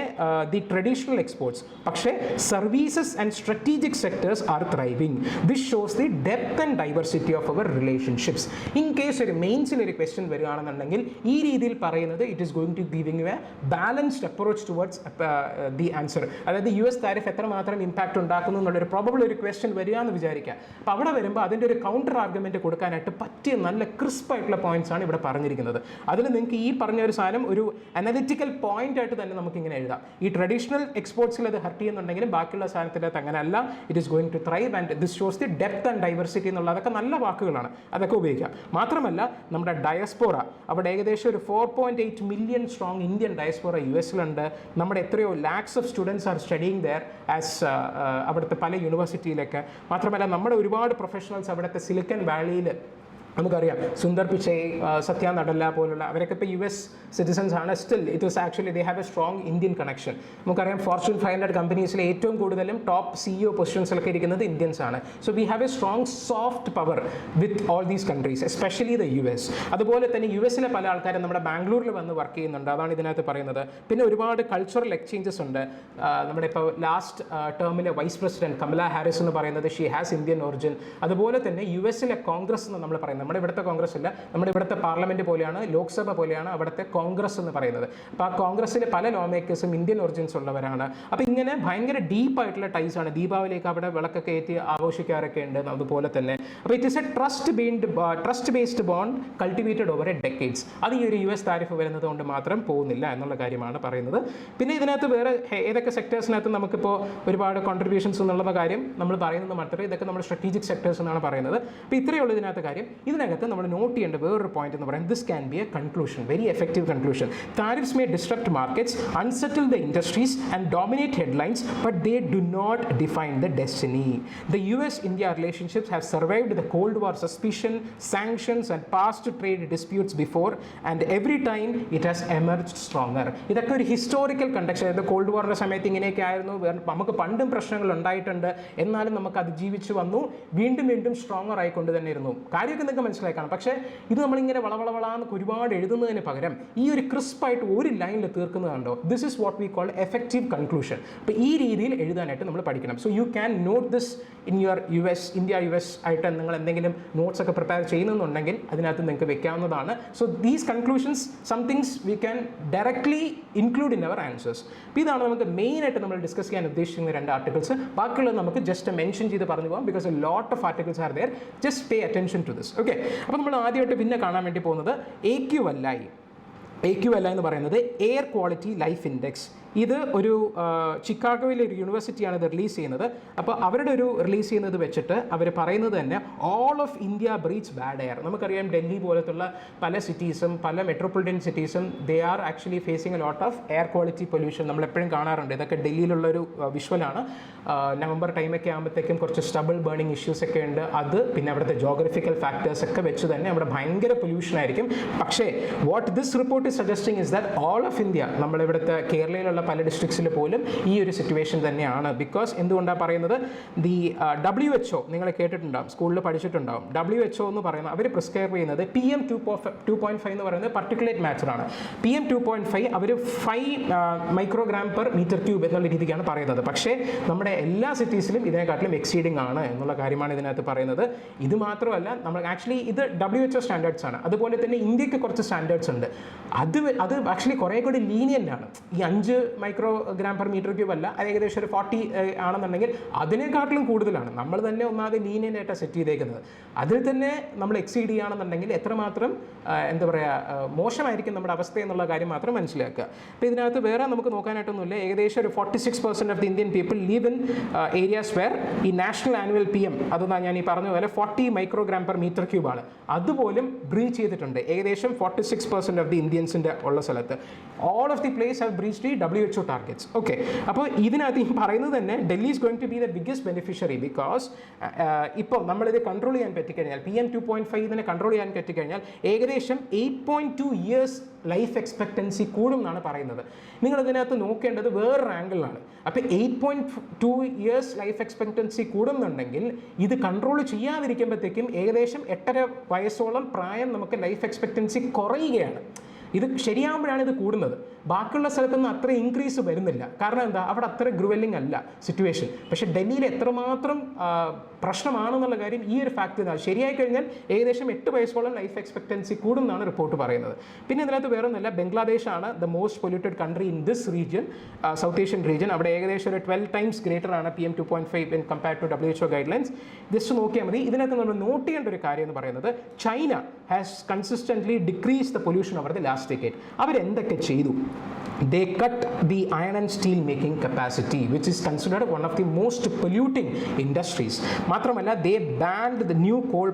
the traditional exports. പക്ഷേ services and strategic sectors are thriving. This shows the depth and diversity of our relationships. In case ഒരു മെയിൻസിൽ ഒരു question വരികയാണെന്നുണ്ടെങ്കിൽ ഈ രീതിയിൽ പറയുന്നത് it is going to giving you a balanced approach towards the answer. അതായത് US tariff എത്രമാത്രം impact ഉണ്ടാക്കുന്നു എന്നുള്ളൊരു പ്രോബബിൾ ഒരു ക്വസ്റ്റ്യൻ വരിക എന്ന് വിചാരിക്കുക. അപ്പോൾ അവിടെ വരുമ്പോൾ അതിൻ്റെ ഒരു കൗണ്ടർ ആർഗ്യുമെൻറ്റ് കൊടുക്കാനായിട്ട് പറ്റിയ നല്ല ക്രിസ്പ് ആയിട്ടുള്ള പോയിന്റ്സ് ആണ് ഇവിടെ പറഞ്ഞിരിക്കുന്നത്. അതിൽ നിങ്ങൾക്ക് ഈ പറഞ്ഞ ഒരു സാധനം ഒരു അനലിറ്റിക്കൽ പോയിന്റ് ആയിട്ട് തന്നെ നമുക്ക് ഇങ്ങനെ എഴുതാം. ഈ ട്രഡീഷണൽ എക്സ്പോർട്സിൽ അത് ഹർട്ട് ചെയ്യുന്നുണ്ടെങ്കിലും ബാക്കിയുള്ള സാധനത്തിനകത്ത് അങ്ങനെയല്ല. It is going to thrive and this shows the depth and diversity എന്നുള്ള അതൊക്കെ നല്ല വാക്കുകളാണ്, അതൊക്കെ ഉപയോഗിക്കാം. മാത്രമല്ല നമ്മുടെ ഡയസ്പോറ, അവിടെ ഏകദേശം ഒരു 4.8 മില്യൺ സ്ട്രോങ് ഇന്ത്യൻ ഡയസ്പോറ US-ലുണ്ട്. നമ്മുടെ എത്രയോ lakhs of students are studying there as അവിടുത്തെ പല യൂണിവേഴ്സിറ്റിയിലൊക്കെ. മാത്രമല്ല നമ്മുടെ ഒരുപാട് പ്രൊഫഷണൽസ് അവിടുത്തെ സിലിക്കൺ വാലിയിൽ നമുക്കറിയാം. സുന്ദർ പിച്ചൈ, സത്യ നടല്ല പോലുള്ള അവരൊക്കെ ഇപ്പോൾ US സിറ്റിസൺസ് ആണ്. Still it was actually they have A strong Indian connection. നമുക്കറിയാം ഫോർച്യൂൺ 500 കമ്പനീസിലെ ഏറ്റവും കൂടുതലും ടോപ്പ് CEO പൊസിഷൻസിലൊക്കെ ഇരിക്കുന്നത് ഇന്ത്യൻസ് ആണ്. So we have A strong soft power with all these countries, especially the US. അതുപോലെ തന്നെ US-ലെ പല ആൾക്കാരും നമ്മുടെ ബാംഗ്ലൂരിൽ വന്ന് വർക്ക് ചെയ്യുന്നുണ്ട്, അതാണ് ഇതിനകത്ത് പറയുന്നത്. പിന്നെ ഒരുപാട് കൾച്ചറൽ എക്സ്ചേഞ്ചസ് ഉണ്ട്. നമ്മുടെ ഇപ്പോൾ ലാസ്റ്റ് ടേമിലെ വൈസ് പ്രസിഡന്റ് കമല ഹാരിസ് എന്ന് പറയുന്നത് ഷീ ഹാസ് ഇന്ത്യൻ ഒറിജിൻ. അതുപോലെ തന്നെ US-ലെ കോൺഗ്രസ് എന്ന് നമ്മൾ പറയുന്നത്, നമ്മുടെ ഇവിടുത്തെ കോൺഗ്രസ് അല്ല, നമ്മുടെ ഇവിടുത്തെ പാർലമെന്റ് പോലെയാണ്, ലോക്സഭ പോലെയാണ് അവിടുത്തെ കോൺഗ്രസ് എന്ന് പറയുന്നത്. അപ്പോൾ ആ കോൺഗ്രസ്സിലെ പല ലോ മേക്കേഴ്സും ഇന്ത്യൻ ഒറിജിൻസ് ഉള്ളവരാണ്. അപ്പോൾ ഇങ്ങനെ ഭയങ്കര ഡീപ്പായിട്ടുള്ള ടൈസ് ആണ്. ദീപാവലിക്ക് അവിടെ വിളക്കൊക്കെ ഏറ്റി ആഘോഷിക്കാറൊക്കെ ഉണ്ട്. അതുപോലെ തന്നെ അപ്പോൾ it is A trust based bond cultivated over A decades. അത് ഈ ഒരു US താരിഫ് വരുന്നത് കൊണ്ട് മാത്രം പോകുന്നില്ല എന്നുള്ള കാര്യമാണ് പറയുന്നത്. പിന്നെ ഇതിനകത്ത് വേറെ ഏതൊക്കെ സെക്ടേഴ്സിനകത്ത് നമുക്കിപ്പോൾ ഒരുപാട് കോൺട്രിബ്യൂഷൻസ് എന്നുള്ള കാര്യം നമ്മൾ പറയുന്നത് മാത്രമേ, ഇതൊക്കെ നമ്മുടെ സ്ട്രാറ്റജിക് സെക്ടേഴ്സ് എന്നാണ് പറയുന്നത്. അപ്പോൾ ഇത്രയേ ഉള്ളൂ ഇതിനകത്ത് കാര്യം. ഇതിനകത്ത് നമ്മൾ നോട്ട് ചെയ്യേണ്ട വേറൊരു പോയിന്റ് എന്ന് പറയുന്നത് this can be a conclusion, very effective conclusion. Tariffs may disrupt markets, unsettle the industries and dominate headlines, but they do not define the destiny. The US-India relationships have survived the Cold War suspicion, sanctions and past trade disputes before, and every time it has emerged stronger. ഇതൊക്കെ ഒരു historical conduction. അതായത് called വാറിൻ്റെ സമയത്ത് ഇങ്ങനെയൊക്കെ ആയിരുന്നു, നമുക്ക് പണ്ടും പ്രശ്നങ്ങൾ ഉണ്ടായിട്ടുണ്ട്, എന്നാലും നമുക്ക് അതിജീവിച്ച് വന്നു, വീണ്ടും വീണ്ടും സ്ട്രോങ്ങർ ആയിക്കൊണ്ട് തന്നെ ഇരുന്നു. കാര്യമൊക്കെ നിങ്ങൾക്ക് മനസ്സിലാക്കണം. പക്ഷേ ഇത് നമ്മളിങ്ങനെ വളവളവളാന്ന് ഒരുപാട് എഴുതുന്നതിന് പകരം ഈ ഒരു ക്രിസ്പായിട്ട് ഒരു ലൈനിൽ തീർക്കുന്നതുണ്ടോ, this is what we call effective conclusion. അപ്പോൾ ഈ രീതിയിൽ എഴുതാനായിട്ട് നമ്മൾ പഠിക്കണം. So you can note this in your India US ആയിട്ട് നിങ്ങൾ എന്തെങ്കിലും നോട്ട്സ് ഒക്കെ പ്രിപ്പയർ ചെയ്യുന്നുണ്ടെങ്കിൽ അതിനകത്ത് നിങ്ങൾക്ക് വെക്കാവുന്നതാണ്. So these conclusions some things we can directly include in our answers. അപ്പോൾ ഇതാണ് നമുക്ക് മെയിനായിട്ട് നമ്മൾ ഡിസ്കസ് ചെയ്യാൻ ഉദ്ദേശിക്കുന്ന 2 ആർട്ടിക്കിൾസ്. ബാക്കിയുള്ളത് നമുക്ക് ജസ്റ്റ് മെൻഷൻ ചെയ്ത് പറഞ്ഞു പോകാം, because a lot of articles are there. Just pay attention to this. Okay, അപ്പോൾ നമ്മൾ ആദ്യമായിട്ട് പിന്നെ കാണാൻ വേണ്ടി പോകുന്നത് AQLI എന്ന് പറയുന്നത് എയർ ക്വാളിറ്റി ലൈഫ് ഇൻഡെക്സ്. ഇത് ഒരു ചിക്കാഗോയിലെ ഒരു യൂണിവേഴ്സിറ്റിയാണ് ഇത് റിലീസ് ചെയ്യുന്നത്. അപ്പോൾ അവരുടെ ഒരു റിലീസ് ചെയ്യുന്നത് വെച്ചിട്ട് അവർ പറയുന്നത് തന്നെ all of India breathe bad air. നമുക്കറിയാം ഡൽഹി പോലത്തുള്ള പല സിറ്റീസും പല മെട്രോപൊളിറ്റൻ സിറ്റീസും they are actually facing a lot of air quality pollution. നമ്മളെപ്പോഴും കാണാറുണ്ട്. ഇതൊക്കെ ഡൽഹിയിലുള്ളൊരു വിഷ്വലാണ്. നവംബർ ടൈമൊക്കെ ആകുമ്പോഴത്തേക്കും കുറച്ച് സ്റ്റബിൾ ബേണിംഗ് ഇഷ്യൂസ് ഒക്കെ ഉണ്ട്. അത് പിന്നെ അവിടുത്തെ ജോഗ്രഫിക്കൽ ഫാക്ടേഴ്സ് ഒക്കെ വെച്ച് തന്നെ അവിടെ ഭയങ്കര പൊല്യൂഷൻ ആയിരിക്കും. പക്ഷേ what this report is suggesting is that all of India, നമ്മളിവിടുത്തെ കേരളയിലുള്ള പല ഡിസ്ട്രിക്ട്സിൽ പോലും ഈ ഒരു സിറ്റുവേഷൻ തന്നെയാണ്. ബിക്കോസ് എന്തുകൊണ്ടാണ് പറയുന്നത്, ദി WHO നിങ്ങൾ കേട്ടിട്ടുണ്ടാവും, സ്കൂളിൽ പഠിച്ചിട്ടുണ്ടാവും. WHO എന്ന് പറയുന്നത് അവർ പ്രിസ്ക്രൈബ് ചെയ്യുന്നത് PM 2.5 എന്ന് പറയുന്നത് പർട്ടിക്കുലേറ്റ് മാറ്ററാണ്. PM 2.5 അവർ 5 മൈക്രോഗ്രാം പെർ മീറ്റർ ക്യൂബ് എന്നുള്ള രീതിക്കാണ് പറയുന്നത്. പക്ഷേ നമ്മുടെ എല്ലാ സിറ്റീസിലും ഇതിനെക്കാട്ടിലും എക്സീഡിംഗ് ആണ് എന്നുള്ള കാര്യമാണ് ഇതിനകത്ത് പറയുന്നത്. ഇത് മാത്രമല്ല, നമ്മൾ ആക്ച്വലി ഇത് WHO സ്റ്റാൻഡേർഡ്സ് ആണ്. അതുപോലെ തന്നെ ഇന്ത്യക്ക് കുറച്ച് സ്റ്റാൻഡേർഡ്സ് ഉണ്ട്. അത് ആക്ച്വലി കുറേ കൂടി ലീനിയൻ്റ് ആണ്. ഈ 5 മൈക്രോഗ്രാം പെർ മീറ്റർ ക്യൂബ് അല്ല, അത് ഏകദേശം ഒരു 40 ആണെന്നുണ്ടെങ്കിൽ അതിനേക്കാട്ടിലും കൂടുതലാണ്. നമ്മൾ തന്നെ ഒന്നാമത് ലീനിയൻ്റ് ആയിട്ടാണ് സെറ്റ് ചെയ്തേക്കുന്നത്. അതിൽ തന്നെ നമ്മൾ എക്സീഡ് ചെയ്യുകയാണെന്നുണ്ടെങ്കിൽ എത്രമാത്രം എന്താ പറയുക മോശമായിരിക്കും നമ്മുടെ അവസ്ഥ എന്നുള്ള കാര്യം മാത്രം മനസ്സിലാക്കുക. അപ്പോൾ ഇതിനകത്ത് വേറെ നമുക്ക് നോക്കാനായിട്ടൊന്നുമില്ല. ഏകദേശം ഒരു 46% of the Indian people leave in areas wear ഈ നാഷണൽ ആനുവൽ PM അതൊന്നാണ് ഞാൻ ഈ പറഞ്ഞ പോലെ 40 മൈക്രോഗ്രാം പെർ മീറ്റർ ക്യൂബാണ്. അതുപോലും ബ്രീച്ച് ചെയ്തിട്ടുണ്ട് ഏകദേശം 46% ഓഫ് ദി ഇന്ത്യൻസിൻ്റെ ഉള്ള സ്ഥലത്ത്. All of the place have breached the WHO targets. Okay, അപ്പോൾ ഇതിനകത്ത് ഈ പറയുന്നത് തന്നെ Delhi is going to be the biggest beneficiary. Because ഇപ്പോൾ നമ്മളിത് കൺട്രോൾ ചെയ്യാൻ പറ്റിക്കഴിഞ്ഞാൽ, PM 2.5 ഇതിനെ കൺട്രോൾ ചെയ്യാൻ പറ്റിക്കഴിഞ്ഞാൽ ഏകദേശം 8.2 ഇയേഴ്സ് ലൈഫ് എക്സ്പെക്റ്റൻസി കൂടും എന്നാണ് പറയുന്നത്. നിങ്ങളിതിനകത്ത് നോക്കേണ്ടത് വേറൊരു ആംഗിളിലാണ്. അപ്പോൾ 8.2 ഇയേഴ്സ് ലൈഫ് എക്സ്പെക്റ്റൻസി കൂടുന്നുണ്ടെങ്കിൽ ഇത് കൺട്രോൾ ചെയ്യാതിരിക്കുമ്പോഴത്തേക്കും ഏകദേശം 8.5 വയസ്സോളം പ്രായം നമുക്ക് ലൈഫ് എക്സ്പെക്റ്റൻസി കുറയുകയാണ്. ഇത് ശരിയാകുമ്പോഴാണ് ഇത് കൂടുന്നത്. ബാക്കിയുള്ള സ്ഥലത്തൊന്നും അത്ര ഇൻക്രീസ് വരുന്നില്ല. കാരണം എന്താ, അവിടെ അത്ര ഗ്രുവല്ലിംഗ് അല്ല സിറ്റുവേഷൻ. പക്ഷേ ഡൽഹിയിൽ എത്രമാത്രം പ്രശ്നമാണെന്നുള്ള കാര്യം ഈ ഒരു ഫാക്ട് ശരിയായി കഴിഞ്ഞാൽ ഏകദേശം 8 വയസ്സോളം ലൈഫ് എക്സ്പെക്ടൻസി കൂടുമെന്നാണ് റിപ്പോർട്ട് പറയുന്നത്. പിന്നെ ഇതിനകത്ത് വേറെ ഒന്നുമില്ല, ബംഗ്ലാദേശാണ് the most polluted country in this region, south Asian region. അവിടെ ഏകദേശം ഒരു 12 times ഗ്രേറ്റർ ആണ് PM2.5 in compared to WHO guidelines. Just നോക്കിയാൽ മതി. ഇതിനകത്ത് നമ്മൾ നോട്ട് ചെയ്യേണ്ട ഒരു കാര്യം എന്ന് പറയുന്നത്, China has consistently decrease the pollution over the last decade. അവരെന്തൊക്കെ ചെയ്തു? They cut the iron and steel making capacity, which is considered one of the most polluting industries. മാത്രമല്ല, they banned the new coal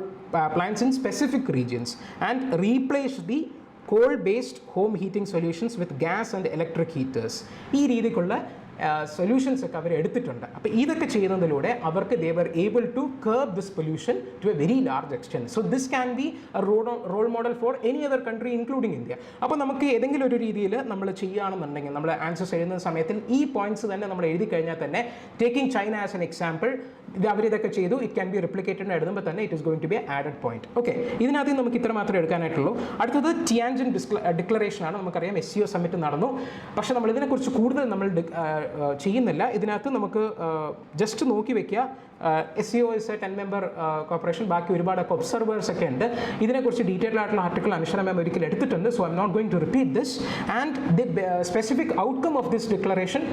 plants in specific regions and replaced the coal-based home heating solutions with gas and electric heaters. ഈ രീതിക്കുള്ള solutions ഒക്കെ അവർ എടുത്തിട്ടുണ്ട്. അപ്പോൾ ഇതൊക്കെ ചെയ്യുന്നതിലൂടെ അവർക്ക് they were able to curb this pollution to a very large extent. So this can be a role model for any other country including India. അപ്പോൾ നമുക്ക് ഏതെങ്കിലും ഒരു രീതിയിൽ നമ്മൾ ചെയ്യുകയാണെന്നുണ്ടെങ്കിൽ, നമ്മൾ ആൻസേഴ്സ് എഴുതുന്ന സമയത്തിൽ ഈ പോയിന്റ്സ് തന്നെ നമ്മൾ എഴുതി കഴിഞ്ഞാൽ തന്നെ, taking China as an example, അവരിതൊക്കെ ചെയ്തു, ഇറ്റ് ക്യാൻ ബി റിപ്ലിക്കേറ്റഡ് എഴുതുമ്പോൾ തന്നെ it is going to be added point. Okay, ഇതിനകത്ത് നമുക്ക് ഇത്ര മാത്രമേ എടുക്കാനായിട്ടുള്ളൂ. അടുത്തത് ടിയാൻജിൻ ഡിക്ലറേഷൻ ആണ്. നമുക്കറിയാം SCO സമ്മിറ്റ് നടന്നു, പക്ഷേ നമ്മൾ ഇതിനെക്കുറിച്ച് കൂടുതൽ നമ്മൾ ചെയ്യുന്നില്ല. ഇതിനകത്ത് നമുക്ക് ജസ്റ്റ് നോക്കി വെക്കുക. SCO is A 10-member corporation. ബാക്കി ഒരുപാട് ഒബ്സർവേഴ്സ് ഒക്കെ ഉണ്ട്. ഇതിനെക്കുറിച്ച് ഡീറ്റെയിൽ ആയിട്ടുള്ള ആർട്ടിക്കിൾ അനശ്വര മാം ഒരിക്കൽ എടുത്തിട്ടുണ്ട്. So I'm not going to repeat this. And the specific outcome of this declaration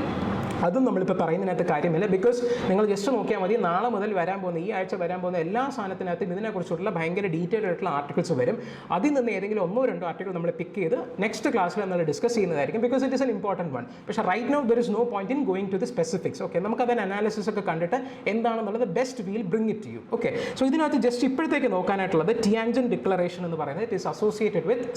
അതും നമ്മളിപ്പോൾ പറയുന്നതിനകത്ത് കാര്യമില്ല. ബിക്കോസ് നിങ്ങൾ ജസ്റ്റ് നോക്കിയാൽ മതി, നാളെ മുതൽ വരാൻ പോകുന്ന, ഈ ആഴ്ച വരാൻ പോകുന്ന എല്ലാ സാധനത്തിനകത്തും ഇതിനെക്കുറിച്ചുള്ള ഭയങ്കര ഡീറ്റെയിൽഡ് ആയിട്ടുള്ള ആർട്ടിക്കിൾസ് വരും. അതിൽ നിന്ന് ഏതെങ്കിലും 1-2 ആർട്ടിക്കിൾ നമ്മൾ പിക്ക് ചെയ്ത് നെക്സ്റ്റ് ക്ലാസ്സിൽ നമ്മൾ ഡിസ്കസ് ചെയ്യുന്നതായിരിക്കും. Because it is an important one. പക്ഷേ right now there is no point in going to the specifics. Okay, നമുക്ക് അതിന് അനാലിസിസ് ഒക്കെ കണ്ടിട്ട് എന്താണെന്നുള്ളത് best we'll bring it to you. Okay, so ഇതിനകത്ത് ജസ്റ്റ് ഇപ്പോഴത്തേക്ക് നോക്കാനായിട്ടുള്ളത് ടിയാൻജിൻ ഡിക്ലറേഷൻ എന്ന് പറയുന്നത് it is associated with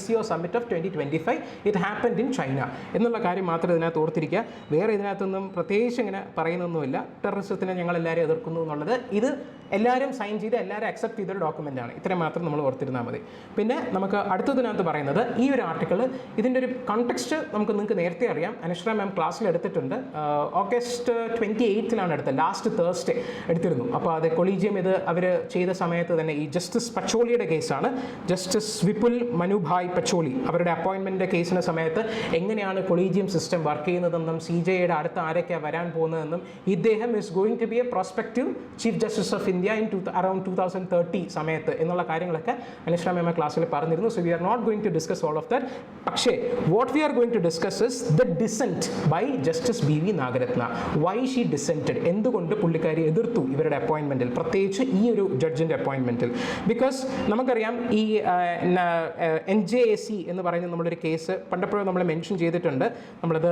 SCO summit of 2025. It happened in China എന്നുള്ള കാര്യം മാത്രം ഇതിനകത്ത് ഓർത്തിരിക്കുക. വേറെ ഇതിനകത്തൊന്നും പ്രത്യേകിച്ച് ഇങ്ങനെ പറയുന്നൊന്നുമില്ല. ടെററിസത്തിനെ ഞങ്ങൾ എല്ലാവരും എതിർക്കുന്നു എന്നുള്ളത് ഇത് എല്ലാവരും സൈൻ ചെയ്ത് എല്ലാവരും അക്സെപ്റ്റ് ചെയ്തൊരു ഡോക്യുമെൻ്റ് ആണ്. ഇത്രയും മാത്രം നമ്മൾ ഓർത്തിരുന്നാൽ മതി. പിന്നെ നമുക്ക് അടുത്തതിനകത്ത് പറയുന്നത്, ഈ ഒരു ആർട്ടിക്കിൾ ഇതിൻ്റെ ഒരു കോണ്ടെക്സ്റ്റ് നിങ്ങൾക്ക് നേരത്തെ അറിയാം. അനശ്വര മാം ക്ലാസ്സിൽ എടുത്തിട്ടുണ്ട്. August 28th എടുത്തത്, ലാസ്റ്റ് തേഴ്സ്ഡേ എടുത്തിരുന്നു. അപ്പോൾ അത് കൊളീജിയം ഇത് അവർ ചെയ്ത സമയത്ത് തന്നെ ഈ ജസ്റ്റിസ് പച്ചോളിയുടെ കേസാണ്. ജസ്റ്റിസ് വിപുൽ മനുഭായ് പച്ചോളി അവരുടെ അപ്പോയിൻമെൻറ്റിൻ്റെ കേസിൻ്റെ സമയത്ത് എങ്ങനെയാണ് കൊളീജിയം സിസ്റ്റം വർക്ക് ചെയ്യുന്നതെന്നും CJയുടെ അടുത്ത് ആരൊക്കെയാണ് വരാൻ പോകുന്നതെന്നും, ഇദ്ദേഹം is going to be a prospective chief justice of India in around 2030 സമയത്ത് എന്നുള്ള കാര്യങ്ങളൊക്കെ അനശ്വര മാം ക്ലാസ്സിൽ പറഞ്ഞിരുന്നു. So we are not going to discuss all of that. പക്ഷേ what we are going to discuss is the dissent by justice BV Nagarathna. Why she dissented, എന്തുകൊണ്ട് പുള്ളിക്കാരി എതിർത്തു ഇവരുടെ അപ്പോയിൻമെൻറ്റിൽ, പ്രത്യേകിച്ച് ഈ ഒരു ജഡ്ജിൻ്റെ അപ്പോയിൻമെൻറ്റിൽ. ബിക്കോസ് നമുക്കറിയാം ഈ NJAC എന്ന് പറയുന്ന നമ്മളൊരു കേസ് പണ്ടപ്പോഴും നമ്മൾ മെൻഷൻ ചെയ്തിട്ടുണ്ട്. നമ്മളത്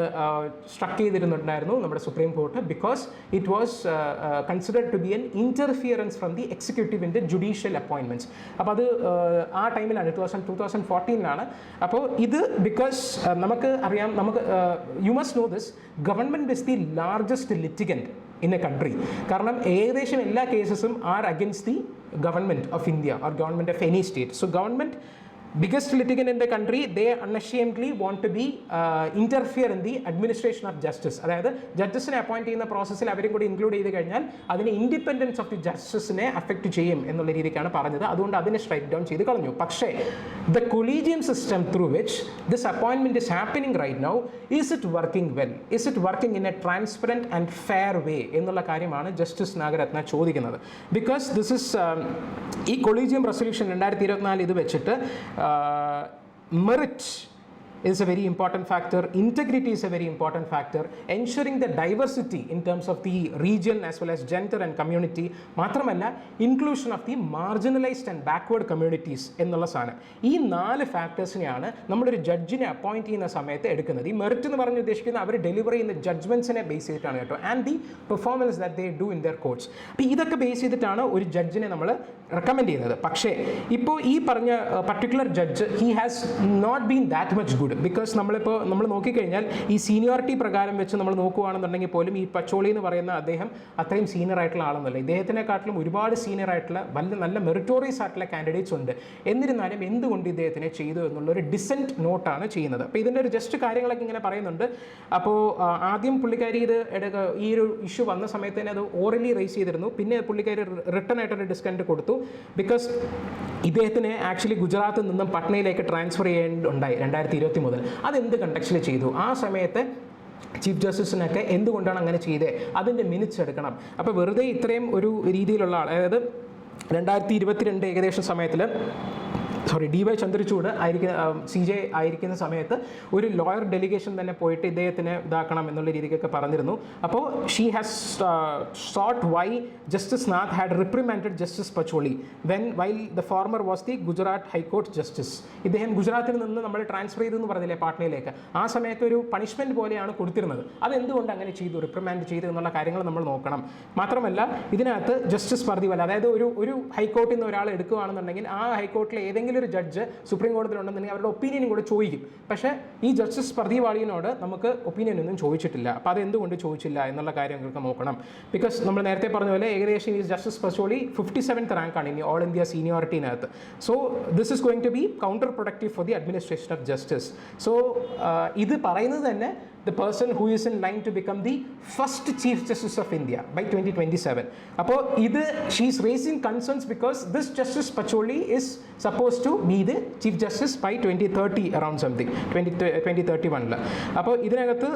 സ്ട്രക്ക് ചെയ്തിരുന്നുണ്ടായിരുന്നു നമ്മുടെ supreme court. Because it was considered to be an interference from the executive in the judicial appointments. അപ്പോൾ അത് ആ ടൈമിലാണ് 2014 അപ്പോൾ ഇത് ബിക്കോസ് നമുക്ക് അറിയാം, you must know this, government is the largest litigant in a country. കാരണം ഏകദേശം എല്ലാ കേസസും are against the government of India or government of any state. So government biggest litigant in the country, they unashamedly want to be interfere in the administration of justice. അതായത് ജഡ്ജസിനെ appoint ചെയ്യുന്ന പ്രോസസ്സിൽ അവരും കൂടി include ചെയ്ത് കഴിഞ്ഞാൽ അതിന് independence of the ജസ്റ്റിസിനെ affect ചെയ്യും എന്നുള്ള രീതിക്കാണ് പറഞ്ഞത്. അതുകൊണ്ട് അതിനെ സ്ട്രൈക്ക് ഡൗൺ ചെയ്ത് കളഞ്ഞു. പക്ഷേ the collegium system through which this അപ്പോയിൻമെന്റ് is happening right now, is it working well, is it working in a transparent and fair way എന്നുള്ള കാര്യമാണ് ജസ്റ്റിസ് നാഗരത്ന ചോദിക്കുന്നത്. ബിക്കോസ് ദിസ് ഇസ് ഈ കൊളീജിയം റെസൊല്യൂഷൻ 2024 ഇത് വെച്ചിട്ട് merit is a very important factor. Integrity is a very important factor. Ensuring the diversity in terms of the region as well as gender and community. മാത്രമല്ല inclusion of the marginalized and backward communities എന്നുള്ള സാധനം. ഈ 4 ഫാക്ടേഴ്സിനെയാണ് നമ്മളൊരു ജഡ്ജിനെ appoint ചെയ്യുന്ന സമയത്ത് എടുക്കുന്നത്. ഈ merit എന്ന് പറഞ്ഞ് ഉദ്ദേശിക്കുന്നത് അവർ ഡെലിവർ ചെയ്യുന്ന ജഡ്ജ്മെൻറ്റ്സിനെ ബേസ് ചെയ്തിട്ടാണ് കേട്ടോ. And the performance that they do in there കോർട്ട്സ്. അപ്പോൾ ഇതൊക്കെ ബേസ് ചെയ്തിട്ടാണ് ഒരു ജഡ്ജിനെ നമ്മൾ റെക്കമെൻഡ് ചെയ്യുന്നത്. പക്ഷേ ഇപ്പോൾ ഈ പറഞ്ഞ particular judge he has not been that much good. Because നമ്മൾ നോക്കിക്കഴിഞ്ഞാൽ ഈ സീനിയോറിറ്റി പ്രകാരം വെച്ച് നമ്മൾ നോക്കുകയാണെന്നുണ്ടെങ്കിൽ പോലും ഈ പച്ചോളി എന്ന് പറയുന്ന അദ്ദേഹം അത്രയും സീനിയർ ആയിട്ടുള്ള ആളൊന്നുമല്ല. ഇദ്ദേഹത്തിനെക്കാട്ടിലും ഒരുപാട് സീനിയർ ആയിട്ടുള്ള നല്ല മെറിറ്റോറിയസ് ആയിട്ടുള്ള കാൻഡിഡേറ്റ്സ് ഉണ്ട്. എന്നിരുന്നാലും എന്തുകൊണ്ട് ഇദ്ദേഹത്തിനെ ചെയ്തു എന്നുള്ളൊരു ഡിസെൻറ്റ് നോട്ടാണ് ചെയ്യുന്നത്. അപ്പോൾ ഇതിൻ്റെ ഒരു ജസ്റ്റ് കാര്യങ്ങളൊക്കെ ഇങ്ങനെ പറയുന്നുണ്ട്. അപ്പോൾ ആദ്യം പുള്ളിക്കാരി ഈ ഒരു ഇഷ്യൂ വന്ന സമയത്ത് തന്നെ അത് ഓറലി റേസ് ചെയ്തിരുന്നു. പിന്നെ പുള്ളിക്കാരി റിട്ടേൺ ആയിട്ടൊരു ഡിസ്കൗണ്ട് കൊടുത്തു. ബിക്കോസ് ഇദ്ദേഹത്തിന് ആക്ച്വലി ഗുജറാത്തിൽ നിന്നും പട്നയിലേക്ക് ട്രാൻസ്ഫർ ചെയ്യേണ്ടുണ്ടായി 2020 മുതൽ. അതെന്ത് കണ്ടക്സ്റ്റിൽ ചെയ്തു? ആ സമയത്ത് ചീഫ് ജസ്റ്റിസിനൊക്കെ എന്തുകൊണ്ടാണ് അങ്ങനെ ചെയ്തത്, അതിൻ്റെ മിനിറ്റ്സ് എടുക്കണം. അപ്പോൾ വെറുതെ ഇത്രയും ഒരു രീതിയിലുള്ള ആൾ, അതായത് 2022 ഏകദേശം സമയത്തിൽ DY ചന്ദ്രചൂഡ് CJ ആയിരിക്കുന്ന സമയത്ത് ഒരു ലോയർ ഡെലിഗേഷൻ തന്നെ പോയിട്ട് ഇദ്ദേഹത്തിന് ഇതാക്കണം എന്നുള്ള രീതിക്കൊക്കെ പറഞ്ഞിരുന്നു. അപ്പോൾ she has sought why justice Nath had reprimanded justice Pancholi while the former was the Gujarat high court justice. ഇദ്ദേഹം ഗുജറാത്തിൽ നിന്ന് നമ്മൾ ട്രാൻസ്ഫർ ചെയ്തെന്ന് പറഞ്ഞില്ലേ പാട്നയിലേക്ക്, ആ സമയത്ത് ഒരു പണിഷ്മെൻറ്റ് പോലെയാണ് കൊടുത്തിരുന്നത്. അതെന്തുകൊണ്ട് അങ്ങനെ ചെയ്തു, റിപ്രിമാൻഡ് ചെയ്തു എന്നുള്ള കാര്യങ്ങൾ നമ്മൾ നോക്കണം. മാത്രമല്ല ഇതിനകത്ത് ജസ്റ്റിസ് പർദിവാല, അതായത് ഒരു ഹൈക്കോർട്ടിൽ നിന്ന് ഒരാൾ എടുക്കുകയാണെന്നുണ്ടെങ്കിൽ ആ ഹൈക്കോർട്ടിലെ ഏതെങ്കിലും ഒരു ജഡ്ജ് സുപ്രീം കോടതിയിലുണ്ടെന്നുണ്ടെങ്കിൽ അവരുടെ ഒപ്പീനിയനും കൂടെ ചോദിക്കും. പക്ഷേ ഈ ജസ്റ്റിസ് പർദിവാളിനോട് നമുക്ക് ഒപ്പീനിയൻ ഒന്നും ചോദിച്ചിട്ടില്ല. അപ്പോൾ അതെന്തുകൊണ്ട് ചോദിച്ചില്ല എന്നുള്ള കാര്യങ്ങൾക്ക് നോക്കണം. ബിക്കോസ് നമ്മൾ നേരത്തെ പറഞ്ഞ പോലെ ഏകദേശം ഈ ജസ്റ്റിസ് പച്ചോളി 57th റാങ്കാണ് ഇനി ഓൾ ഇന്ത്യ സീനിയോറിറ്റിനകത്ത്. So this is going to be counterproductive for the administration of justice. So ഇത് പറയുന്നത് തന്നെ the person who is in line to become the first Chief Justice of India by 2027. അപ്പോൾ ഇത് she is raising concerns because this Justice Pacholi is supposed to be the Chief Justice by 2030 around something 2031. അപ്പോൾ ഇതിനകത്ത്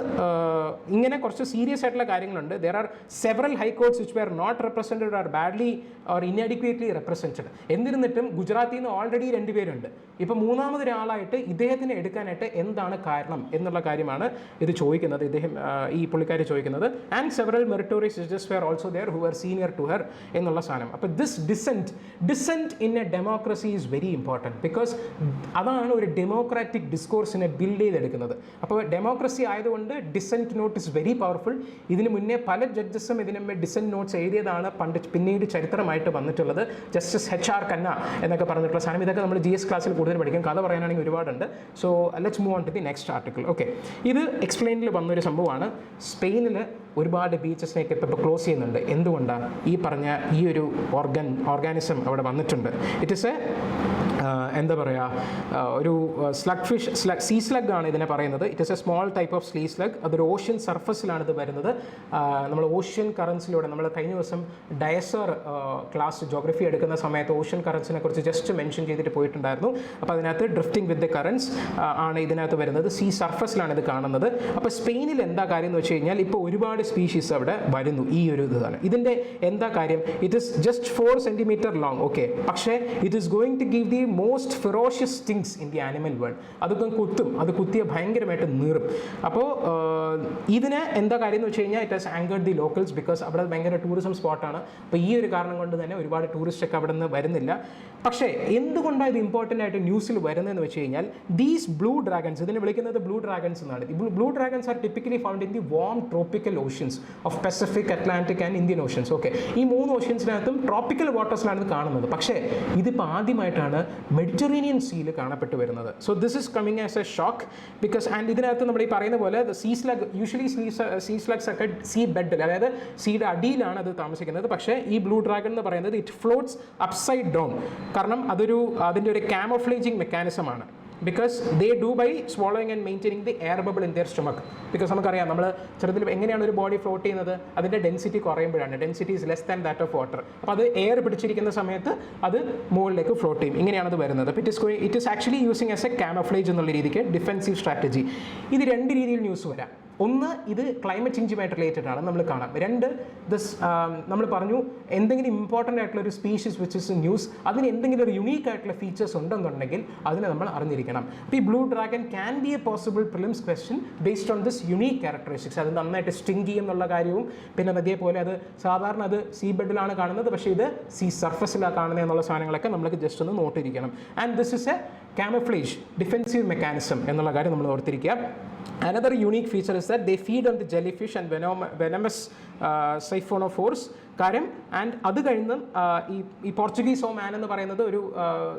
ഇങ്ങനെ കുറച്ച് serious ആയിട്ടുള്ള കാര്യങ്ങളുണ്ട്. There are several high courts which were not represented or badly or inadequately represented. എന്നിരുന്നിട്ടും ഗുജറാത്തിൽ നിന്ന് already 2 പേരുണ്ട്. ഇപ്പോൾ മൂന്നാമതൊരാളായിട്ട് ഇദ്ദേഹത്തിനെ എടുക്കാനായിട്ട് എന്താണ് കാരണം എന്നുള്ള കാര്യമാണ് ഇത് ചോദിക്കുന്നത്, ഇദ്ദേഹം ഈ പുള്ളിക്കാരി ചോദിക്കുന്നത്. And several meritorious judges were also there who are senior to her എന്നുള്ള സാധനം. അപ്പോൾ this dissent in a democracy is very important because അതാണ് ഒരു ഡെമോക്രാറ്റിക് ഡിസ്കോഴ്സിനെ ബിൽഡ് ചെയ്തെടുക്കുന്നത്. അപ്പോൾ ഡെമോക്രസി ആയതുകൊണ്ട് dissent not is very powerful. ഇതിന് മുന്നേ പല ജഡ്ജസും ഇതിന് ഡിസെൻറ്റ് നോട്ട്സ് എഴുതിയതാണ് പിന്നീട് ചരിത്രമായിട്ട് വന്നിട്ടുള്ളത്. ജസ്റ്റിസ് HR ഖന്ന എന്നൊക്കെ പറഞ്ഞിട്ടുള്ള സാധനം, ഇതൊക്കെ നമ്മൾ GS ക്ലാസ്സിൽ കൂടുതൽ പഠിക്കും. കഥ പറയാനാണെങ്കിൽ ഒരുപാടുണ്ട്. So let's move on to the next article. Okay, ഇത് എക്സ്പ്ലെയിനിൽ വന്നൊരു സംഭവമാണ്. സ്പെയിനിൽ ഒരുപാട് ബീച്ചസിനെയൊക്കെ ഇപ്പോൾ ക്ലോസ് ചെയ്യുന്നുണ്ട്. എന്തുകൊണ്ടാണ്? ഈ പറഞ്ഞ ഈ ഒരു ഓർഗാനിസം അവിടെ വന്നിട്ടുണ്ട്. ഇറ്റ് ഇസ് എന്താ പറയുക, ഒരു സ്ലഗ് ഫിഷ്, സീ സ്ലഗ് ആണ് ഇതിനെ പറയുന്നത്. It is A small type of sea slug. അതൊരു ഓഷ്യൻ സർഫസിലാണ് ഇത് വരുന്നത്. നമ്മൾ ഓഷ്യൻ കറൻസിലൂടെ, നമ്മൾ കഴിഞ്ഞ ദിവസം ഡയസർ ക്ലാസ് ജോഗ്രഫി എടുക്കുന്ന സമയത്ത് ഓഷ്യൻ കറൻസിനെ കുറിച്ച് ജസ്റ്റ് മെൻഷൻ ചെയ്തിട്ട് പോയിട്ടുണ്ടായിരുന്നു. അപ്പോൾ അതിനകത്ത് ഡ്രിഫ്റ്റിംഗ് വിത്ത് ദ കറൻസ് ആണ് ഇതിനകത്ത് വരുന്നത്. സീ സർഫസിലാണ് ഇത് കാണുന്നത്. അപ്പോൾ സ്പെയിനിൽ എന്താ കാര്യം എന്ന് വെച്ച് കഴിഞ്ഞാൽ ഇപ്പോൾ ഒരുപാട് സ്പീഷീസ് അവിടെ വരുന്നു. ഈ ഒരു ഇതാണ് ഇതിൻ്റെ എന്താ കാര്യം. It is just 4 centimeter long. Okay, പക്ഷേ it is going to give the most ferocious things in the animal world. അതൊക്കെ കുത്തും, അത് കുത്തിയ ഭയങ്കരമായിട്ട് നീറും. അപ്പോൾ ഇതിന് എന്താ കാര്യം എന്ന് വെച്ച് കഴിഞ്ഞാൽ it has anchored the locals because അവിടെ ഭയങ്കര ടൂറിസം സ്പോട്ടാണ്. അപ്പോൾ ഈ ഒരു കാരണം കൊണ്ട് തന്നെ ഒരുപാട് ടൂറിസ്റ്റൊക്കെ അവിടെ നിന്ന് വരുന്നില്ല. പക്ഷേ എന്തുകൊണ്ടാണ് ഇത് ഇമ്പോർട്ടൻ്റ് ആയിട്ട് ന്യൂസിൽ വരുന്നതെന്ന് വെച്ച് കഴിഞ്ഞാൽ ദീസ് ബ്ലൂ ഡ്രാഗൺസ്, ഇതിനെ വിളിക്കുന്നത് ബ്ലൂ ഡ്രാഗൺസ് എന്നാണ്. Blue dragons R typically found in the warm tropical oceans of Pacific, Atlantic and Indian oceans. Okay, ഈ 3 ഓഷ്യൻസിനകത്തും ട്രോപ്പിക്കൽ വാട്ടേഴ്സിലാണ് ഇത് കാണുന്നത്. പക്ഷേ ഇതിപ്പോൾ ആദ്യമായിട്ടാണ് മെഡിറ്ററേനിയൻ സീയിൽ കാണപ്പെട്ടു വരുന്നത്. So this is coming as a shock because and ഇതിനകത്ത് നമ്മൾ ഈ പറയുന്ന പോലെ sea slug, usually sea slugs ഒക്കെ സീ ബെഡിൽ, അതായത് സീയുടെ അടിയിലാണ് അത് താമസിക്കുന്നത്. പക്ഷേ ഈ ബ്ലൂ ഡ്രാഗൺ എന്ന് പറയുന്നത് ഇറ്റ് ഫ്ലോട്ട്സ് അപ്സൈഡ് ഡൗൺ. കാരണം അതിൻ്റെ ഒരു ക്യാമോഫ്ലേജിങ് മെക്കാനിസമാണ്. because they do by swallowing and maintaining the air bubble in their stomach. Because നമുക്കറിയാം നമ്മൾ ചെറുതിൽ എങ്ങനെയാണ് ഒരു ബോഡി ഫ്ലോട്ട് ചെയ്യുന്നത്, അതിൻ്റെ ഡെൻസിറ്റി കുറയുമ്പോഴാണ്. Density is less than that of water. അപ്പോൾ അത് എയർ പിടിച്ചിരിക്കുന്ന സമയത്ത് അത് മുകളിലേക്ക് ഫ്ലോട്ട് ചെയ്യും. ഇങ്ങനെയാണ് അത് വരുന്നത്. അപ്പോൾ it is actually using as a camouflage എന്നുള്ള രീതിക്ക് ഡിഫെൻസീവ് സ്ട്രാറ്റജി. ഇത് 2 രീതിയിൽ ന്യൂസ് വരാം. ഒന്ന്, ഇത് ക്ലൈമറ്റ് ചേഞ്ചുമായിട്ട് റിലേറ്റഡ് ആണ്, നമ്മൾ കാണാം. 2, നമ്മൾ പറഞ്ഞു എന്തെങ്കിലും ഇമ്പോർട്ടൻ്റ് ആയിട്ടുള്ള ഒരു സ്പീഷീസ് വിച്ച് ഇസ് ന്യൂസ്, അതിന് എന്തെങ്കിലും ഒരു യുണീക്ക് ആയിട്ടുള്ള ഫീച്ചേഴ്സ് ഉണ്ടെന്നുണ്ടെങ്കിൽ അതിനെ നമ്മൾ അറിഞ്ഞിരിക്കണം. അപ്പോൾ ഈ blue dragon can be A possible prelims question based on this unique characteristics. അത് നന്നായിട്ട് സ്റ്റിങ് ചെയ്യും എന്നുള്ള കാര്യവും, പിന്നെ അതേപോലെ അത് സാധാരണ അത് സീ ബെഡിലാണ് കാണുന്നത്, പക്ഷേ ഇത് സീ സർഫസിലാണ് കാണുന്നത് എന്നുള്ള സാധനങ്ങളൊക്കെ നമ്മൾക്ക് ജസ്റ്റ് ഒന്ന് നോട്ടിരിക്കണം. And this is a camouflage defensive mechanism എന്നുള്ള കാര്യം നമ്മൾ ഓർത്തിരിക്കുക. Another unique feature is that they feed on the jellyfish and venomous siphonophores കാര്യം. ആൻഡ് അത് കഴിഞ്ഞ് ഈ പോർച്ചുഗീസ് ഓമാൻ എന്ന് പറയുന്നത് ഒരു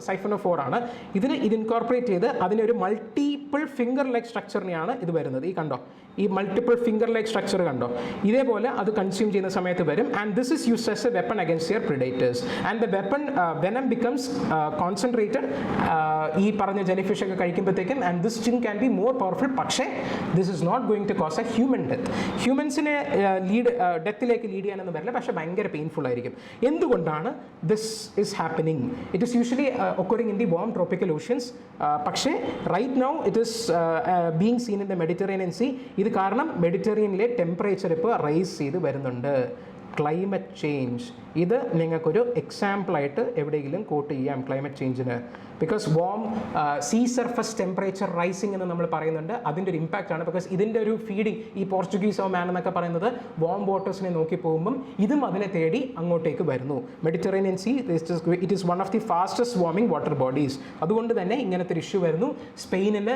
സൈഫോനോഫോർ ആണ്. ഇത് ഇൻകോർപ്പറേറ്റ് ചെയ്ത് അതിനൊരു മൾട്ടി മൾട്ടിപ്പിൾ ഫിംഗർ ലൈക്ക് സ്ട്രക്ചറിനെയാണ് ഇത് വരുന്നത്. ഈ കണ്ടോ, ഈ മൾട്ടിപ്പിൾ ഫിംഗർ ലൈക്ക് സ്ട്രക്ചർ കണ്ടോ, ഇതേപോലെ അത് കൺസ്യൂം ചെയ്യുന്ന സമയത്ത് വരും. And this is used as a weapon against your predators. And the weapon venom becomes concentrated ഈ പറഞ്ഞ ജെലിഫിഷ് ഒക്കെ കഴിക്കുമ്പോഴത്തേക്കും. And this sting can be more powerful. പക്ഷേ this is not going to cause a human death. ഹ്യൂമൻസിനെ ഡെത്തിലേക്ക് lead ചെയ്യാനൊന്നും വരില്ല, പക്ഷേ ഭയങ്കര പെയിൻഫുൾ ആയിരിക്കും. എന്തുകൊണ്ടാണ് this is happening? It is usually occurring in the warm tropical oceans. പക്ഷേ right now it is being scene in the Mediterranean see. ഇത് കാരണം മെഡിറ്ററേനിയനിലെ ടെമ്പറേച്ചർ ഇപ്പോൾ റൈസ് ചെയ്ത് വരുന്നുണ്ട്. ക്ലൈമറ്റ് ചേഞ്ച്, ഇത് നിങ്ങൾക്കൊരു എക്സാമ്പിളായിട്ട് എവിടെയെങ്കിലും കോട്ട് ചെയ്യാം ക്ലൈമറ്റ് ചേഞ്ചിന്. Because warm sea surface temperature rising എന്ന് നമ്മൾ പറയുന്നുണ്ട്. അതിൻ്റെ ഒരു ഇമ്പാക്റ്റ് ആണ്. ബിക്കോസ് ഇതിൻ്റെ ഒരു ഫീഡിങ്, ഈ പോർച്ചുഗീസ് ഓഫ് മാൻ എന്നൊക്കെ പറയുന്നത് വാം വാട്ടേഴ്സിനെ നോക്കി പോകുമ്പം ഇതും അതിനെ തേടി അങ്ങോട്ടേക്ക് വരുന്നു. Mediterranean see it is one of the fastest warming water bodies. അതുകൊണ്ട് തന്നെ ഇങ്ങനത്തെ ഒരു ഇഷ്യൂ വരുന്നു. സ്പെയിനിൽ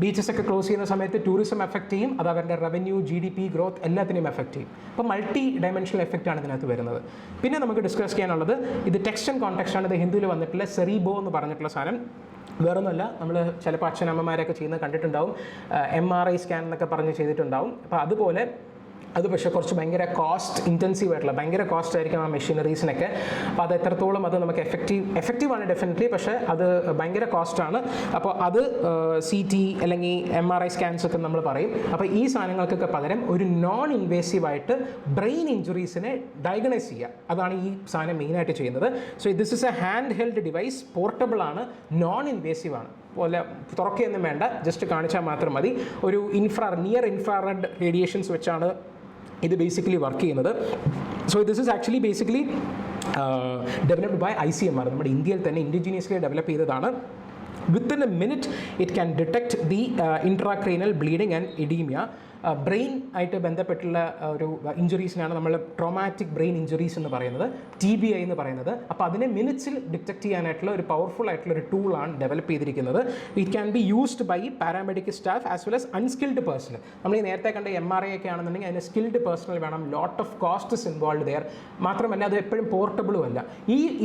ബീച്ചസ് ഒക്കെ ക്ലോസ് ചെയ്യുന്ന സമയത്ത് ടൂറിസം എഫക്റ്റ് ചെയ്യും. അത് അവരുടെ റവന്യൂ, GDP ഗ്രോത്ത് എല്ലാത്തിനെയും എഫക്റ്റ് ചെയ്യും. അപ്പോൾ മൾട്ടി ഡയമെൻഷണൽ എഫക്റ്റ് ആണ് ഇതിനകത്ത് വരുന്നത്. പിന്നെ നമുക്ക് ഡിസ്കസ് ചെയ്യാനുള്ളത് ഇത് ടെക്സ്റ്റ് ആൻഡ് കോൺടെക്സ്റ്റ് ആണ്. ഇത് ഹിന്ദുവിൽ വന്നിട്ടുള്ള സെറീബോ എന്ന് പറഞ്ഞിട്ടുള്ള സാധനം വേറൊന്നുമല്ല. നമ്മൾ ചിലപ്പോൾ അച്ഛനമ്മമാരൊക്കെ ചെയ്യുന്നത് കണ്ടിട്ടുണ്ടാവും. MRI സ്കാൻ എന്നൊക്കെ പറഞ്ഞ് ചെയ്തിട്ടുണ്ടാവും. അപ്പോൾ അതുപോലെ അത് പക്ഷേ കുറച്ച് ഭയങ്കര കോസ്റ്റ് ഇൻറ്റൻസീവ് ആയിട്ടുള്ള ഭയങ്കര കോസ്റ്റ് ആയിരിക്കും ആ മെഷീനറീസിനൊക്കെ. അപ്പോൾ അത് എത്രത്തോളം അത് നമുക്ക് എഫക്റ്റീവാണ് ഡെഫിനറ്റ്ലി, പക്ഷേ അത് ഭയങ്കര കോസ്റ്റാണ്. അപ്പോൾ അത് CT അല്ലെങ്കിൽ MRI സ്കാൻസ് ഒക്കെ നമ്മൾ പറയും. അപ്പോൾ ഈ സാധനങ്ങൾക്കൊക്കെ പകരം ഒരു നോൺ ഇൻവേസീവായിട്ട് ബ്രെയിൻ ഇഞ്ചുറീസിനെ ഡയഗ്നൈസ് ചെയ്യുക. അതാണ് ഈ സാധനം മെയിനായിട്ട് ചെയ്യുന്നത്. So this is A hand held device, portable ആണ്, നോൺ ഇൻവേസീവ് ആണ്. പോലെ തുറക്കുകയൊന്നും വേണ്ട, ജസ്റ്റ് കാണിച്ചാൽ മാത്രം മതി. ഒരു നിയർ ഇൻഫ്രാറെഡ് റേഡിയേഷൻസ് വെച്ചാണ് ഇത് ബേസിക്കലി വർക്ക് ചെയ്യുന്നത്. So this is actually basically developed by ICMR. നമ്മുടെ ഇന്ത്യയിൽ തന്നെ ഇൻഡിജീനിയസ്ലി ഡെവലപ്പ് ചെയ്തതാണ്. Within a minute, it can detect the intracranial bleeding and edema. Brain ആയിട്ട് ബന്ധപ്പെട്ടുള്ള ഒരു ഇഞ്ചുറീസിനാണ് നമ്മൾ ട്രോമാറ്റിക് ബ്രെയിൻ ഇഞ്ചുറീസ് എന്ന് പറയുന്നത്, TBI എന്ന് പറയുന്നത്. അപ്പോൾ അതിനെ മിനിറ്റ്സിൽ ഡിറ്റക്ട് ചെയ്യാനായിട്ടുള്ള ഒരു പവർഫുൾ ആയിട്ടുള്ള ഒരു ടൂളാണ് ഡെവലപ്പ് ചെയ്തിരിക്കുന്നത്. It can be used by paramedical staff as well as unskilled person. നമ്മൾ ഈ നേരത്തെ കണ്ട MRI ഒക്കെ ആണെന്നുണ്ടെങ്കിൽ അതിന് സ്കിൽഡ് പേഴ്സണൽ വേണം, lot of costs involve there. മാത്രമല്ല അത് എപ്പോഴും പോർട്ടബിളും അല്ല.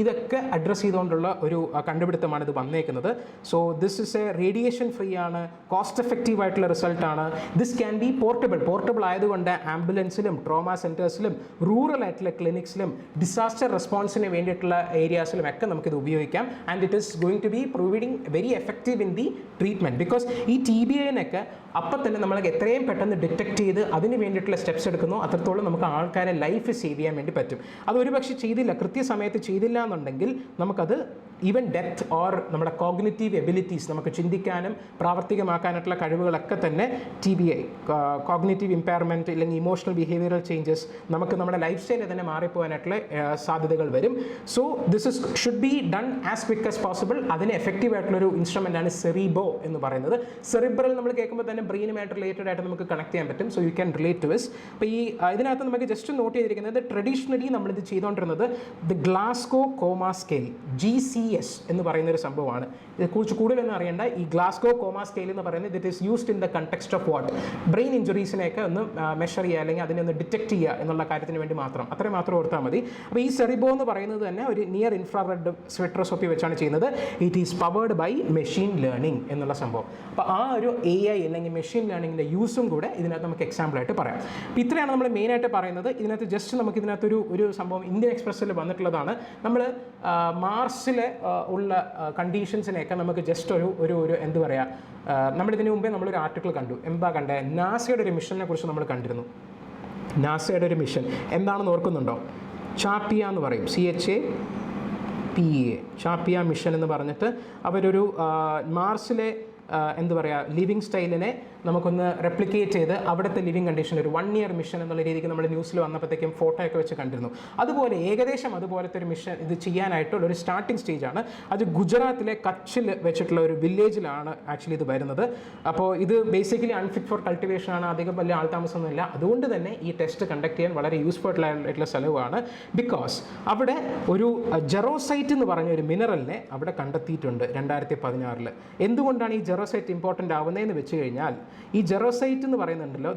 ഇതൊക്കെ അഡ്രസ്സ് ചെയ്തുകൊണ്ടുള്ള ഒരു കണ്ടുപിടുത്തമാണ് ഇത് വന്നേക്കുന്നത്. So this is A radiation free ആണ്, കോസ്റ്റ് എഫക്റ്റീവ് ആയിട്ടുള്ള റിസൾട്ടാണ്. ദിസ് ക്യാൻ ബി പോർട്ടബിൾ ആയതുകൊണ്ട് ആംബുലൻസിലും ട്രോമ സെൻറ്റേഴ്സിലും റൂറൽ ആയിട്ടുള്ള ക്ലിനിക്സിലും ഡിസാസ്റ്റർ റെസ്പോൺസിന് വേണ്ടിയിട്ടുള്ള ഏരിയാസിലും ഒക്കെ നമുക്കിത് ഉപയോഗിക്കാം. And it is going to be providing very effective in the treatment. Because ഈ TBIനൊക്കെ അപ്പം തന്നെ നമ്മൾക്ക് എത്രയും പെട്ടെന്ന് ഡിറ്റക്ട് ചെയ്ത് അതിന് വേണ്ടിയിട്ടുള്ള സ്റ്റെപ്സ് എടുക്കുന്നു, അത്രത്തോളം നമുക്ക് ആൾക്കാരെ ലൈഫ് സേവ് ചെയ്യാൻ വേണ്ടി പറ്റും. അത് ഒരുപക്ഷെ കൃത്യസമയത്ത് ചെയ്തില്ല എന്നുണ്ടെങ്കിൽ നമുക്കത് ഈവൻ ഡെത്ത് ഓർ നമ്മുടെ കോഗ്നിറ്റീവ് എബിലിറ്റീസ്, നമുക്ക് ചിന്തിക്കാനും പ്രാവർത്തികമാക്കാനായിട്ടുള്ള കഴിവുകളൊക്കെ തന്നെ TBI, കോഗ്നിറ്റീവ് ഇമ്പയർമെൻറ്റ് അല്ലെങ്കിൽ ഇമോഷണൽ ബിഹേവിയറൽ ചേഞ്ചസ്, നമുക്ക് നമ്മുടെ ലൈഫ് സ്റ്റൈലിൽ തന്നെ മാറിപ്പോകാനായിട്ടുള്ള സാധ്യതകൾ വരും. So this should be done as quick as possible. അതിന് എഫക്റ്റീവ് ആയിട്ടുള്ളൊരു ഇൻസ്ട്രുമെൻ്റാണ് സെറീബോ എന്ന് പറയുന്നത്. സെറിബ്രൽ നമ്മൾ കേൾക്കുമ്പോൾ തന്നെ ബ്രെയിനുമായിട്ട് റിലേറ്റഡ് ആയിട്ട് നമുക്ക് കണക്ട് ചെയ്യാൻ പറ്റും. So you can relate to this. അപ്പോൾ ഇതിനകത്ത് നമുക്ക് ജസ്റ്റ് നോട്ട് ചെയ്തിരിക്കുന്നത് ട്രഡീഷണലി നമ്മളിത് ചെയ്തുകൊണ്ടിരുന്നത് the Glasgow coma scale, GCS എന്ന് പറയുന്നൊരു സംഭവമാണ്. ഇതിനെക്കുറിച്ച് കൂടുതലൊന്നും അറിയേണ്ട. ഈ ഗ്ലാസ്ഗോ കോമ സ്കെയിൽ എന്ന് പറയുന്നത് it is used in the context of what, brain ഇഞ്ചുറീസിനെയൊക്കെ ഒന്ന് മെഷർ ചെയ്യുക അല്ലെങ്കിൽ അതിനെ ഒന്ന് ഡിറ്റക്ട് ചെയ്യുക എന്നുള്ള കാര്യത്തിന് വേണ്ടി മാത്രം, അത്രയും മാത്രം ഓർത്താൽ മതി. അപ്പോൾ ഈ സെറിബോ എന്ന് പറയുന്നത് തന്നെ ഒരു നിയർ ഇൻഫ്രാറെഡ് സ്പെക്ട്രോസ്കോപ്പി വെച്ചാണ് ചെയ്യുന്നത്. It is powered by machine learning എന്നുള്ള സംഭവം. അപ്പോൾ ആ ഒരു AI അല്ലെങ്കിൽ മെഷീൻ ലേണിങ്ങിൻ്റെ യൂസും കൂടെ ഇതിനകത്ത് നമുക്ക് എക്സാമ്പിളായിട്ട് പറയാം. അപ്പോൾ ഇത്രയാണ് നമ്മൾ മെയിനായിട്ട് പറയുന്നത്. ഇതിനകത്ത് ജസ്റ്റ് നമുക്ക് ഇതിനകത്തൊരു ഒരു സംഭവം ഇന്ത്യൻ എക്സ്പ്രസ്സിൽ വന്നിട്ടുള്ളതാണ്. നമ്മൾ മാർസിൽ ഉള്ള കണ്ടീഷൻസിനെയൊക്കെ നമുക്ക് ജസ്റ്റ് ഒരു എന്ത് പറയുക, നമ്മളിതിനു മുമ്പേ നമ്മളൊരു ആർട്ടിക്കിൾ കണ്ടു. എന്താ കണ്ടേ? നാസയുടെ ഒരു മിഷനെ കുറിച്ച് നമ്മൾ കണ്ടിരുന്നു. നാസയുടെ ഒരു മിഷൻ എന്താണെന്ന് ഓർക്കുന്നുണ്ടോ? ചാപ്പിയ എന്ന് പറയും, CHAPA, ചാപ്പിയ മിഷൻ എന്ന് പറഞ്ഞിട്ട് അവരൊരു മാർസിലെ എന്താ പറയുക ലിവിങ് സ്റ്റൈലിനെ നമുക്കൊന്ന് റെപ്ലിക്കേറ്റ് ചെയ്ത് അവിടുത്തെ ലിവിങ് കണ്ടീഷൻ ഒരു 1 year മിഷൻ എന്നുള്ള രീതിക്ക് നമ്മൾ ന്യൂസിൽ വന്നപ്പോഴത്തേക്കും ഫോട്ടോ ഒക്കെ വെച്ച് കണ്ടിരുന്നു. അതുപോലെ ഏകദേശം അതുപോലത്തെ ഒരു മിഷൻ ഇത് ചെയ്യാനായിട്ടുള്ള ഒരു സ്റ്റാർട്ടിംഗ് സ്റ്റേജാണ്. അത് ഗുജറാത്തിലെ കച്ചിൽ വെച്ചിട്ടുള്ള ഒരു വില്ലേജിലാണ് ആക്ച്വലി ഇത് വരുന്നത്. അപ്പോൾ ഇത് ബേസിക്കലി അൺഫിറ്റ് ഫോർ കൾട്ടിവേഷൻ ആണ്, അധികം വലിയ ആൾതാമസമൊന്നുമില്ല. അതുകൊണ്ട് തന്നെ ഈ ടെസ്റ്റ് കണ്ടക്ട് ചെയ്യാൻ വളരെ യൂസ്ഫുൾ ആയിട്ടുള്ള സ്ഥലമാണ്. ബിക്കോസ് അവിടെ ഒരു ജെറോസൈറ്റ് എന്ന് പറഞ്ഞ ഒരു മിനറലിനെ അവിടെ കണ്ടെത്തിയിട്ടുണ്ട് 2016. എന്തുകൊണ്ടാണ് ഈ ജെറോസൈറ്റ് ഇമ്പോർട്ടൻ്റ് ആവുന്നതെന്ന് വെച്ച് കഴിഞ്ഞാൽ ഈ ജെറോസൈറ്റ് എന്ന് പറയുന്നുണ്ടല്ലോ,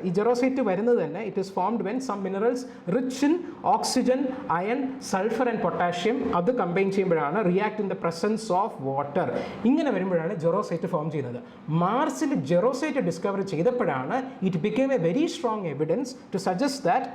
ഈ ജെറോസൈറ്റ് വരുന്നത് തന്നെ it is formed when some minerals rich in oxygen, iron, sulphur and potassium അത് കമ്പൈൻ ചെയ്യുമ്പോഴാണ് react in the presence of water. ഇങ്ങനെ വരുമ്പോഴാണ് ജെറോസൈറ്റ് ഫോം ചെയ്യുന്നത്. മാർസിൽ ജെറോസൈറ്റ് ഡിസ്കവർ ചെയ്തപ്പോഴാണ് it became a very strong evidence to suggest that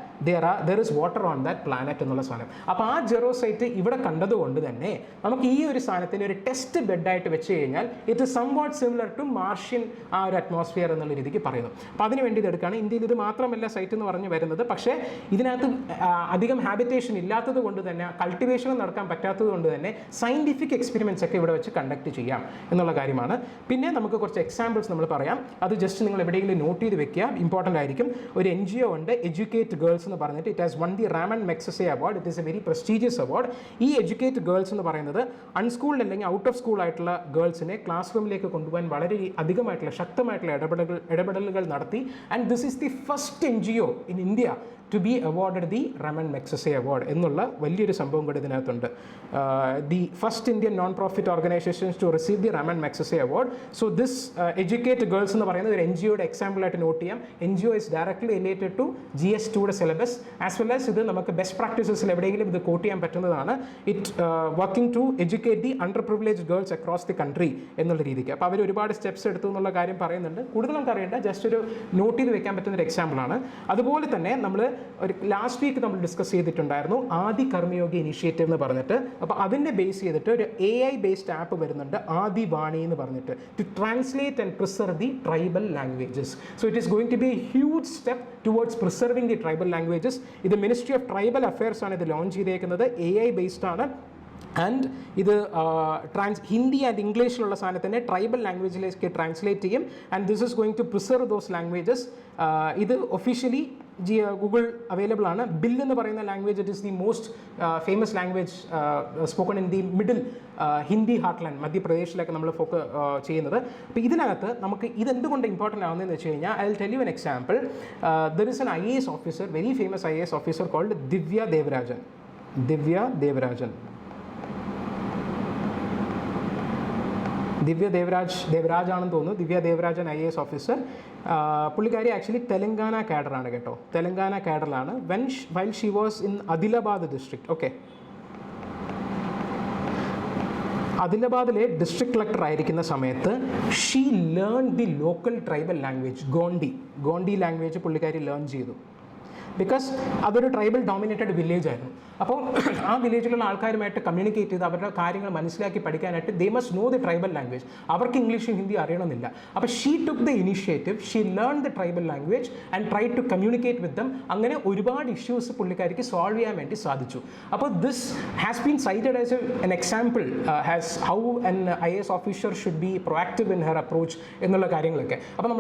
there is water on that planet എന്നുള്ള സാധനം. അപ്പോൾ ആ ജെറോസൈറ്റ് ഇവിടെ കണ്ടതുകൊണ്ട് തന്നെ നമുക്ക് ഈ ഒരു സാധനത്തിന് ഒരു ടെസ്റ്റ് ബെഡായിട്ട് വെച്ച് കഴിഞ്ഞാൽ it is somewhat similar to Martian ആ ഒരു അറ്റ്മോസ്ഫിയർ എന്നുള്ള രീതിക്ക് പറയുന്നു. അപ്പോൾ അതിന് വേണ്ടി ഇത് എടുക്കുകയാണ്. ഇന്ത്യയിൽ ഇത് മാത്രമല്ല സൈറ്റ് എന്ന് പറഞ്ഞ് വരുന്നത്, പക്ഷേ ഇതിനകത്ത് അധികം ഹാബിറ്റേഷൻ ഇല്ലാത്തത് കൊണ്ട് തന്നെ, കൾട്ടിവേഷൻ നടക്കാൻ പറ്റാത്തത് കൊണ്ട് തന്നെ സയൻറ്റിഫിക് എക്സ്പെരിമെൻറ്റ്സ് ഒക്കെ ഇവിടെ വെച്ച് കണ്ടക്ട് ചെയ്യാം എന്നുള്ള കാര്യമാണ്. പിന്നെ നമുക്ക് കുറച്ച് എക്സാമ്പിൾസ് നമ്മൾ പറയാം. അത് ജസ്റ്റ് നിങ്ങൾ എവിടെയെങ്കിലും നോട്ട് ചെയ്ത് വെക്കുക, ഇമ്പോർട്ടൻ്റ് ആയിരിക്കും. ഒരു NGO ഉണ്ട്, എഡ്യൂക്കേറ്റ് ഗേൾസ് എന്ന് പറഞ്ഞിട്ട്. It has won the Ramon Magsaysay award. It is a very prestigious award. ഈ എഡ്യൂക്കേറ്റ് ഗേൾസ് എന്ന് പറയുന്നത് അൺസ്കൂൾഡ് അല്ലെങ്കിൽ ഔട്ട് ഓഫ് സ്കൂൾ ആയിട്ടുള്ള ഗേൾസിനെ ക്ലാസ് റൂമിലേക്ക് കൊണ്ടുപോകാൻ വളരെ അധികമായിട്ടുള്ള ശക്തമായിട്ടുള്ള ഇടപെടലുകൾ നടത്തി. And this is the first NGO in India to be awarded the Raman Magsaysay Award എന്നുള്ള വലിയൊരു സംഭവം കൂടി ഇതിനകത്തുണ്ട്. The first Indian non profit organisations to receive the Raman Magsaysay Award. So this educate girls എന്ന് പറയുന്നത് ഒരു NGOയുടെ എക്സാമ്പിളായിട്ട് നോട്ട് ചെയ്യാം. NGO is directly related to GS2യുടെ സിലബസ് ആസ് വെൽ ആസ് ഇത് നമുക്ക് ബെസ്റ്റ് പ്രാക്ടീസസിൽ എവിടെയെങ്കിലും ഇത് കോട്ട് ചെയ്യാൻ പറ്റുന്നതാണ്. It working to educate the underprivilege girls across the country എന്നുള്ള രീതിക്ക്. അപ്പോൾ അവർ ഒരുപാട് സ്റ്റെപ്സ് എടുത്തു എന്നുള്ള കാര്യം പറയുന്നുണ്ട്. കൂടുതൽ നമുക്ക് അറിയേണ്ട ജസ്റ്റ് ഒരു നോട്ട് ചെയ്ത് വെക്കാൻ പറ്റുന്ന ഒരു എക്സാമ്പിളാണ്. അതുപോലെ തന്നെ നമ്മൾ ഒരു ലാസ്റ്റ് വീക്ക് നമ്മൾ ഡിസ്കസ് ചെയ്തിട്ടുണ്ടായിരുന്നു ആദി കർമ്മയോഗി ഇനിഷ്യേറ്റീവ് എന്ന് പറഞ്ഞിട്ട്. അപ്പോൾ അതിൻ്റെ ബേസ് ചെയ്തിട്ട് ഒരു AI ബേസ്ഡ് ആപ്പ് വരുന്നുണ്ട്, ആദി വാണി എന്ന് പറഞ്ഞിട്ട്, to translate and preserve the tribal languages. So it is going to be a huge step towards preserving the tribal languages. ഇത് മിനിസ്ട്രി ഓഫ് ട്രൈബൽ അഫയേഴ്സ് ആണ് ഇത് ലോഞ്ച് ചെയ്തേക്കുന്നത്. AI ബേസ്ഡ് ആണ്. And ഇത് Hindi and ഇംഗ്ലീഷിലുള്ള സാധനത്തിനെ ട്രൈബൽ ലാംഗ്വേജിലേക്ക് translate ചെയ്യും. And this is going to preserve those languages. ഇത് ഒഫീഷ്യലി ഗൂഗിൾ അവൈലബിൾ ആണ്. ബിൽ എന്ന് പറയുന്ന language it is the most famous language spoken in the middle Hindi heartland, മധ്യപ്രദേശിലൊക്കെ നമ്മൾ ചെയ്യുന്നത്. അപ്പോൾ ഇതിനകത്ത് നമുക്ക് ഇതെന്തുകൊണ്ട് ഇമ്പോർട്ടൻ്റ് ആവുന്നതെന്ന് വെച്ച് കഴിഞ്ഞാൽ I will tell you an example. There is an IAS officer, very famous IAS officer called Divya Devarajan. Divya Devaraj ആണെന്ന് തോന്നുന്നു. Divya Devarajan IAS officer. പുള്ളിക്കാരി ആക്ച്വലി തെലങ്കാന കാഡറാണ് കേട്ടോ. തെലങ്കാന കാഡറിലാണ്. While she was in Adilabad district. Okay, അദിലാബാദിലെ ഡിസ്ട്രിക്ട് കളക്ടർ ആയിരിക്കുന്ന സമയത്ത് she learn the local tribal language Gondi language പുള്ളിക്കാരി ലേൺ ചെയ്തു. ബിക്കോസ് അതൊരു ട്രൈബൽ ഡോമിനേറ്റഡ് വില്ലേജ് ആയിരുന്നു. അപ്പോൾ ആ വില്ലേജിലുള്ള ആൾക്കാരുമായിട്ട് കമ്മ്യൂണിക്കേറ്റ് ചെയ്ത് അവരുടെ കാര്യങ്ങൾ മനസ്സിലാക്കി പഠിക്കാനായിട്ട് they must know the tribal language. അവർക്ക് ഇംഗ്ലീഷും ഹിന്ദി അറിയണമെന്നില്ല. അപ്പോൾ she took the initiative, she learn the tribal language and try to communicate with them. അങ്ങനെ ഒരുപാട് ഇഷ്യൂസ് പുള്ളിക്കാരിക്ക് സോൾവ് ചെയ്യാൻ വേണ്ടി സാധിച്ചു. അപ്പോൾ this has been cited as an example has how an IAS officer should be proactive in her approach എന്നുള്ള കാര്യങ്ങളൊക്കെ. അപ്പോൾ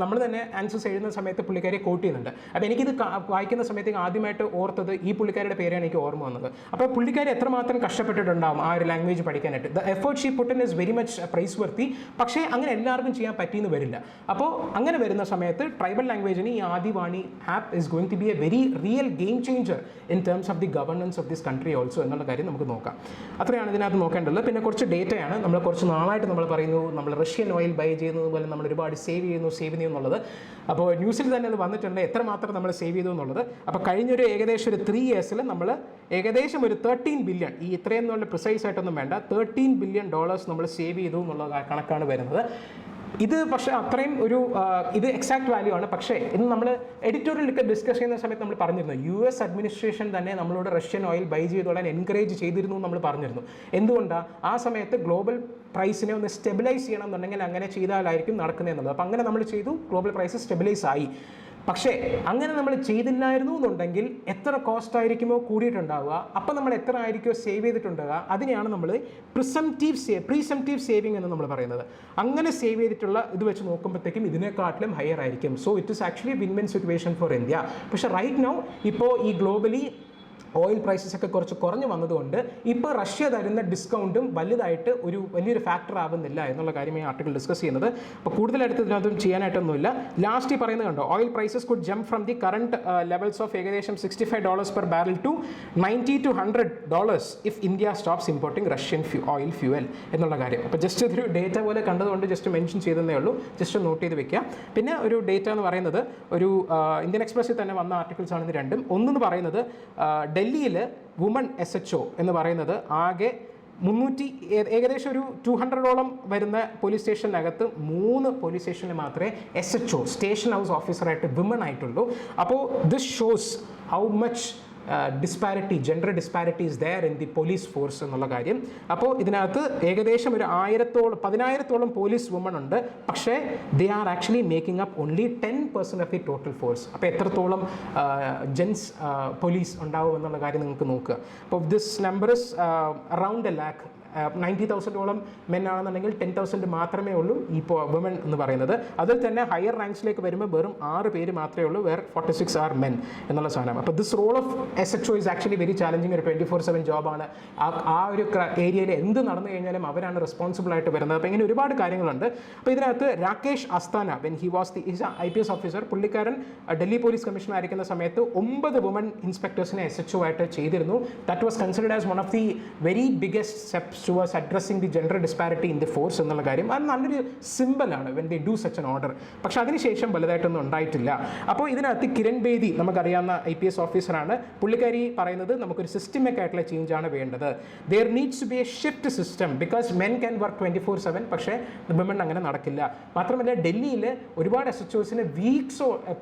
നമ്മൾ തന്നെ ആൻസേഴ്സ് എഴുതുന്ന സമയത്ത് പുള്ളിക്കാരിയെ കോട്ട് ചെയ്യുന്നുണ്ട്. അപ്പോൾ എനിക്കിത് വായിക്കുന്ന സമയത്ത് ആദ്യമായിട്ട് ഓർത്തത് ഈ പുള്ളിക്കാരുടെ പേരാണ് എനിക്ക് ഓർമ്മ വന്നത്. അപ്പോൾ പുള്ളിക്കാരി എത്രമാത്രം കഷ്ടപ്പെട്ടിട്ടുണ്ടാവും ആ ഒരു ലാംഗ്വേജ് പഠിക്കാനായിട്ട്. The effort she put in is very much praiseworthy. പക്ഷേ അങ്ങനെ എല്ലാവർക്കും ചെയ്യാൻ പറ്റിയെന്ന് വരില്ല. അപ്പോൾ അങ്ങനെ വരുന്ന സമയത്ത് ട്രൈബൽ ലാംഗ്വേജിന് ഈ Adivani app is going to be a very real game changer in terms of the governance of this country also എന്നുള്ള കാര്യം നമുക്ക് നോക്കാം. അത്രയാണ് ഇതിനകത്ത് നോക്കേണ്ടത്. പിന്നെ കുറച്ച് ഡേറ്റയാണ്. നമ്മൾ കുറച്ച് നാളായിട്ട് നമ്മൾ പറയുന്നു നമ്മൾ റഷ്യൻ ഓയിൽ ബൈ ചെയ്യുന്നത് പോലെ നമ്മൾ ഒരുപാട് സേവ് ചെയ്യുന്നു എന്നുള്ളത്. അപ്പോൾ ന്യൂസിൽ തന്നെ അത് വന്നിട്ടുണ്ട് എത്രമാത്രം നമ്മൾ സേവ് ചെയ്തു എന്നുള്ളത്. അപ്പോൾ കഴിഞ്ഞൊരു ഏകദേശം ഒരു 3 yearsൽ നമ്മൾ ഏകദേശം ഒരു 13 ബില്യൺ, ഈ ഇത്രയും എന്നുള്ള പ്രിസൈസ് ആയിട്ടൊന്നും വേണ്ട, $13 ബില്യൺ നമ്മൾ സേവ് ചെയ്തു എന്നുള്ള കണക്കാണ് വരുന്നത്. ഇത് പക്ഷേ അത്രയും ഒരു ഇത് എക്സാക്ട് വാല്യൂ ആണ്. പക്ഷേ ഇന്ന് നമ്മൾ എഡിറ്റോറിയലൊക്കെ ഡിസ്കസ് ചെയ്യുന്ന സമയത്ത് നമ്മൾ പറഞ്ഞിരുന്നു US അഡ്മിനിസ്ട്രേഷൻ തന്നെ നമ്മളോട് റഷ്യൻ ഓയിൽ ബൈ ചെയ്തോളാൻ എൻകറേജ് ചെയ്തിരുന്നു നമ്മൾ പറഞ്ഞിരുന്നു. എന്തുകൊണ്ടാണ്? ആ സമയത്ത് ഗ്ലോബൽ പ്രൈസിനെ ഒന്ന് സ്റ്റെബിലൈസ് ചെയ്യണം എന്നുണ്ടെങ്കിൽ അങ്ങനെ ചെയ്താലായിരിക്കും നടക്കുന്നതെന്നുള്ളത്. അപ്പോൾ അങ്ങനെ നമ്മൾ ചെയ്തു, ഗ്ലോബൽ പ്രൈസ് സ്റ്റെബിലൈസ് ആയി. പക്ഷേ അങ്ങനെ നമ്മൾ ചെയ്തില്ലായിരുന്നു എന്നുണ്ടെങ്കിൽ എത്ര കോസ്റ്റ് ആയിരിക്കുമോ കൂടിയിട്ടുണ്ടാവുക, അപ്പോൾ നമ്മൾ എത്ര ആയിരിക്കുമോ സേവ് ചെയ്തിട്ടുണ്ടാവുക, അതിനെയാണ് നമ്മൾ പ്രീസെംപ്റ്റീവ് സേവിങ് എന്ന് നമ്മൾ പറയുന്നത്. അങ്ങനെ സേവ് ചെയ്തിട്ടുള്ള ഇത് വെച്ച് നോക്കുമ്പോഴത്തേക്കും ഇതിനെക്കാട്ടിലും ഹയർ ആയിരിക്കും. So it is actually win win situation for India. പക്ഷേ റൈറ്റ് നൗ ഇപ്പോൾ ഈ ഗ്ലോബലി ഓയിൽ പ്രൈസസ് ഒക്കെ കുറച്ച് കുറഞ്ഞു വന്നതുകൊണ്ട് ഇപ്പോൾ റഷ്യ തരുന്ന ഡിസ്കൗണ്ടും വലുതായിട്ട് വലിയൊരു ഫാക്ടർ ആവുന്നില്ല എന്നുള്ള കാര്യം ഈ ആർട്ടിക്കിൾ ഡിസ്കസ് ചെയ്യുന്നത്. അപ്പോൾ കൂടുതലായിട്ട് ഇതിനകത്തും ചെയ്യാനായിട്ടൊന്നുമില്ല. ലാസ്റ്റ് ഈ പറയുന്നത് കണ്ടോ, oil prices could jump from the current levels of ഏകദേശം $65 per barrel to $90 to $100 if India stops importing Russian oil fuel എന്നുള്ള കാര്യം. അപ്പോൾ ജസ്റ്റ് ഇതൊരു ഡേറ്റ പോലെ കണ്ടതുകൊണ്ട് ജസ്റ്റ് മെൻഷൻ ചെയ്തതേ ഉള്ളൂ, ജസ്റ്റ് നോട്ട് ചെയ്ത് വെക്കുക. പിന്നെ ഒരു ഡേറ്റ എന്ന് പറയുന്നത് ഒരു ഇന്ത്യൻ എക്സ്പ്രസ്സിൽ തന്നെ വന്ന ആർട്ടിക്കിൾസ് ആണ് ഇത് രണ്ടും. ഒന്നെന്ന് പറയുന്നത് ഡൽഹിയിൽ വുമൺ SHO എന്ന് പറയുന്നത് ആകെ ഏകദേശം ഒരു 200ഓളം വരുന്ന പോലീസ് സ്റ്റേഷനകത്ത് 3 പോലീസ് സ്റ്റേഷനിൽ മാത്രമേ SHO സ്റ്റേഷൻ ഹൗസ് ഓഫീസറായിട്ട് വിമൺ ആയിട്ടുള്ളൂ. അപ്പോൾ this shows how much gender disparity is there in the police force എന്നുള്ള കാര്യം. അപ്പോൾ ഇതിനകത്ത് ഏകദേശം ഒരു 10,000-ഓളം പോലീസ് വുമൺ ഉണ്ട്, പക്ഷേ ദേ are actually making up only 10% of the total force. അപ്പോൾ എത്രത്തോളം ജെൻസ് പോലീസ് ഉണ്ടാവും എന്നുള്ള കാര്യം നിങ്ങൾക്ക് നോക്കുക. അപ്പോൾ ദിസ് നമ്പർ ഇസ് അറൗണ്ട് 1,00,000. 90,000ഓളം മെൻ ആണെന്നുണ്ടെങ്കിൽ 10,000 മാത്രമേ ഉള്ളൂ ഇപ്പോൾ വുമൺ എന്ന് പറയുന്നത്. അതിൽ തന്നെ ഹയർ റാങ്ക്സിലേക്ക് വരുമ്പോൾ വെറും 6 പേര് മാത്രമേ ഉള്ളൂ, വേർ 46 ആർ മെൻ എന്നുള്ള സാധനം. അപ്പോൾ this role of SHO is actually very challenging. ഒരു 24/7 ജോബാണ്. ആ ഒരു ഏരിയയിൽ എന്ത് നടന്നു കഴിഞ്ഞാലും അവരാണ് റെസ്പോൺസിബിൾ ആയിട്ട് വരുന്നത്. അപ്പോൾ ഇങ്ങനെ ഒരുപാട് കാര്യങ്ങളുണ്ട്. അപ്പോൾ ഇതിനകത്ത് Rakesh Asthana, when he was the IPS officer, പുള്ളിക്കാരൻ ഡൽഹി പോലീസ് കമ്മീഷണർ ആയിരിക്കുന്ന സമയത്ത് 9 വുമൺ ഇൻസ്പെക്ടേഴ്സിനെ SHO ആയിട്ട് ചെയ്തിരുന്നു. That was considered as one of the very biggest steps towards addressing the gender disparity in the force എന്നുള്ള കാര്യം. അത് നല്ലൊരു സിമ്പിളാണ് when they do such an order. പക്ഷേ അതിനുശേഷം വലുതായിട്ടൊന്നും ഉണ്ടായിട്ടില്ല. അപ്പോൾ ഇതിനകത്ത് കിരൺ ബേദി, നമുക്കറിയാവുന്ന IPS ഓഫീസറാണ്. പുള്ളിക്കാരി പറയുന്നത് നമുക്കൊരു സിസ്റ്റമിക് ആയിട്ടുള്ള ചേഞ്ച് ആണ് വേണ്ടത്. There needs to be a shift system because men can work 24/7, പക്ഷേ വിമൺ അങ്ങനെ നടക്കില്ല. മാത്രമല്ല ഡൽഹിയിൽ ഒരുപാട് SHOസിന്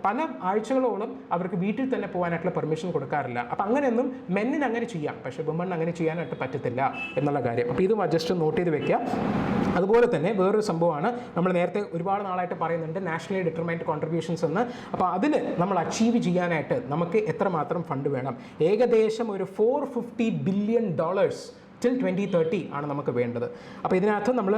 പല ആഴ്ചകളോളം അവർക്ക് വീട്ടിൽ തന്നെ പോകാനായിട്ടുള്ള പെർമിഷൻ കൊടുക്കാറില്ല. അപ്പോൾ അങ്ങനെയൊന്നും മെന്നിന് അങ്ങനെ ചെയ്യാം, പക്ഷേ വിമൺ അങ്ങനെ ചെയ്യാനായിട്ട് പറ്റത്തില്ല എന്നുള്ള കാര്യം. അപ്പോൾ ഇത് ജസ്റ്റ് നോട്ട് ചെയ്ത് വെക്കുക. അതുപോലെ തന്നെ വേറൊരു സംഭവമാണ്, നമ്മൾ നേരത്തെ ഒരുപാട് നാളായിട്ട് പറയുന്നുണ്ട് നാഷണലി ഡിറ്റർമൈൻഡ് കോൺട്രിബ്യൂഷൻസ് എന്ന്. അപ്പോൾ അതിന് നമ്മൾ അച്ചീവ് ചെയ്യാനായിട്ട് നമുക്ക് എത്രമാത്രം ഫണ്ട് വേണം? ഏകദേശം ഒരു $450 billion ടിൽ 2030 ആണ് നമുക്ക് വേണ്ടത്. അപ്പോൾ ഇതിനകത്ത് നമ്മൾ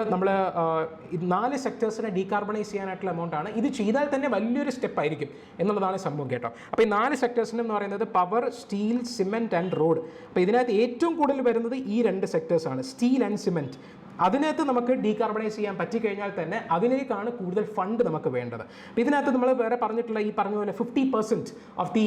4 സെക്ടേഴ്സിനെ ഡീകാർബണൈസ് ചെയ്യാനായിട്ടുള്ള എമൗണ്ട് ആണ്. ഇത് ചെയ്താൽ തന്നെ വലിയൊരു സ്റ്റെപ്പ് ആയിരിക്കും എന്നുള്ളതാണ് സംഭവം കേട്ടോ. അപ്പോൾ ഈ 4 സെക്ടേഴ്സിന് എന്ന് പറയുന്നത് power, steel, cement and road. അപ്പോൾ ഇതിനകത്ത് ഏറ്റവും കൂടുതൽ വരുന്നത് ഈ 2 സെക്ടേഴ്സാണ്, സ്റ്റീൽ ആൻഡ് സിമെൻറ്റ്. അതിനകത്ത് നമുക്ക് ഡീകാർബണൈസ് ചെയ്യാൻ പറ്റിക്കഴിഞ്ഞാൽ തന്നെ അതിലേക്കാണ് കൂടുതൽ ഫണ്ട് നമുക്ക് വേണ്ടത്. അപ്പോൾ ഇതിനകത്ത് നമ്മൾ വേറെ പറഞ്ഞിട്ടുള്ള ഈ പറഞ്ഞ പോലെ 50% ഓഫ് ദി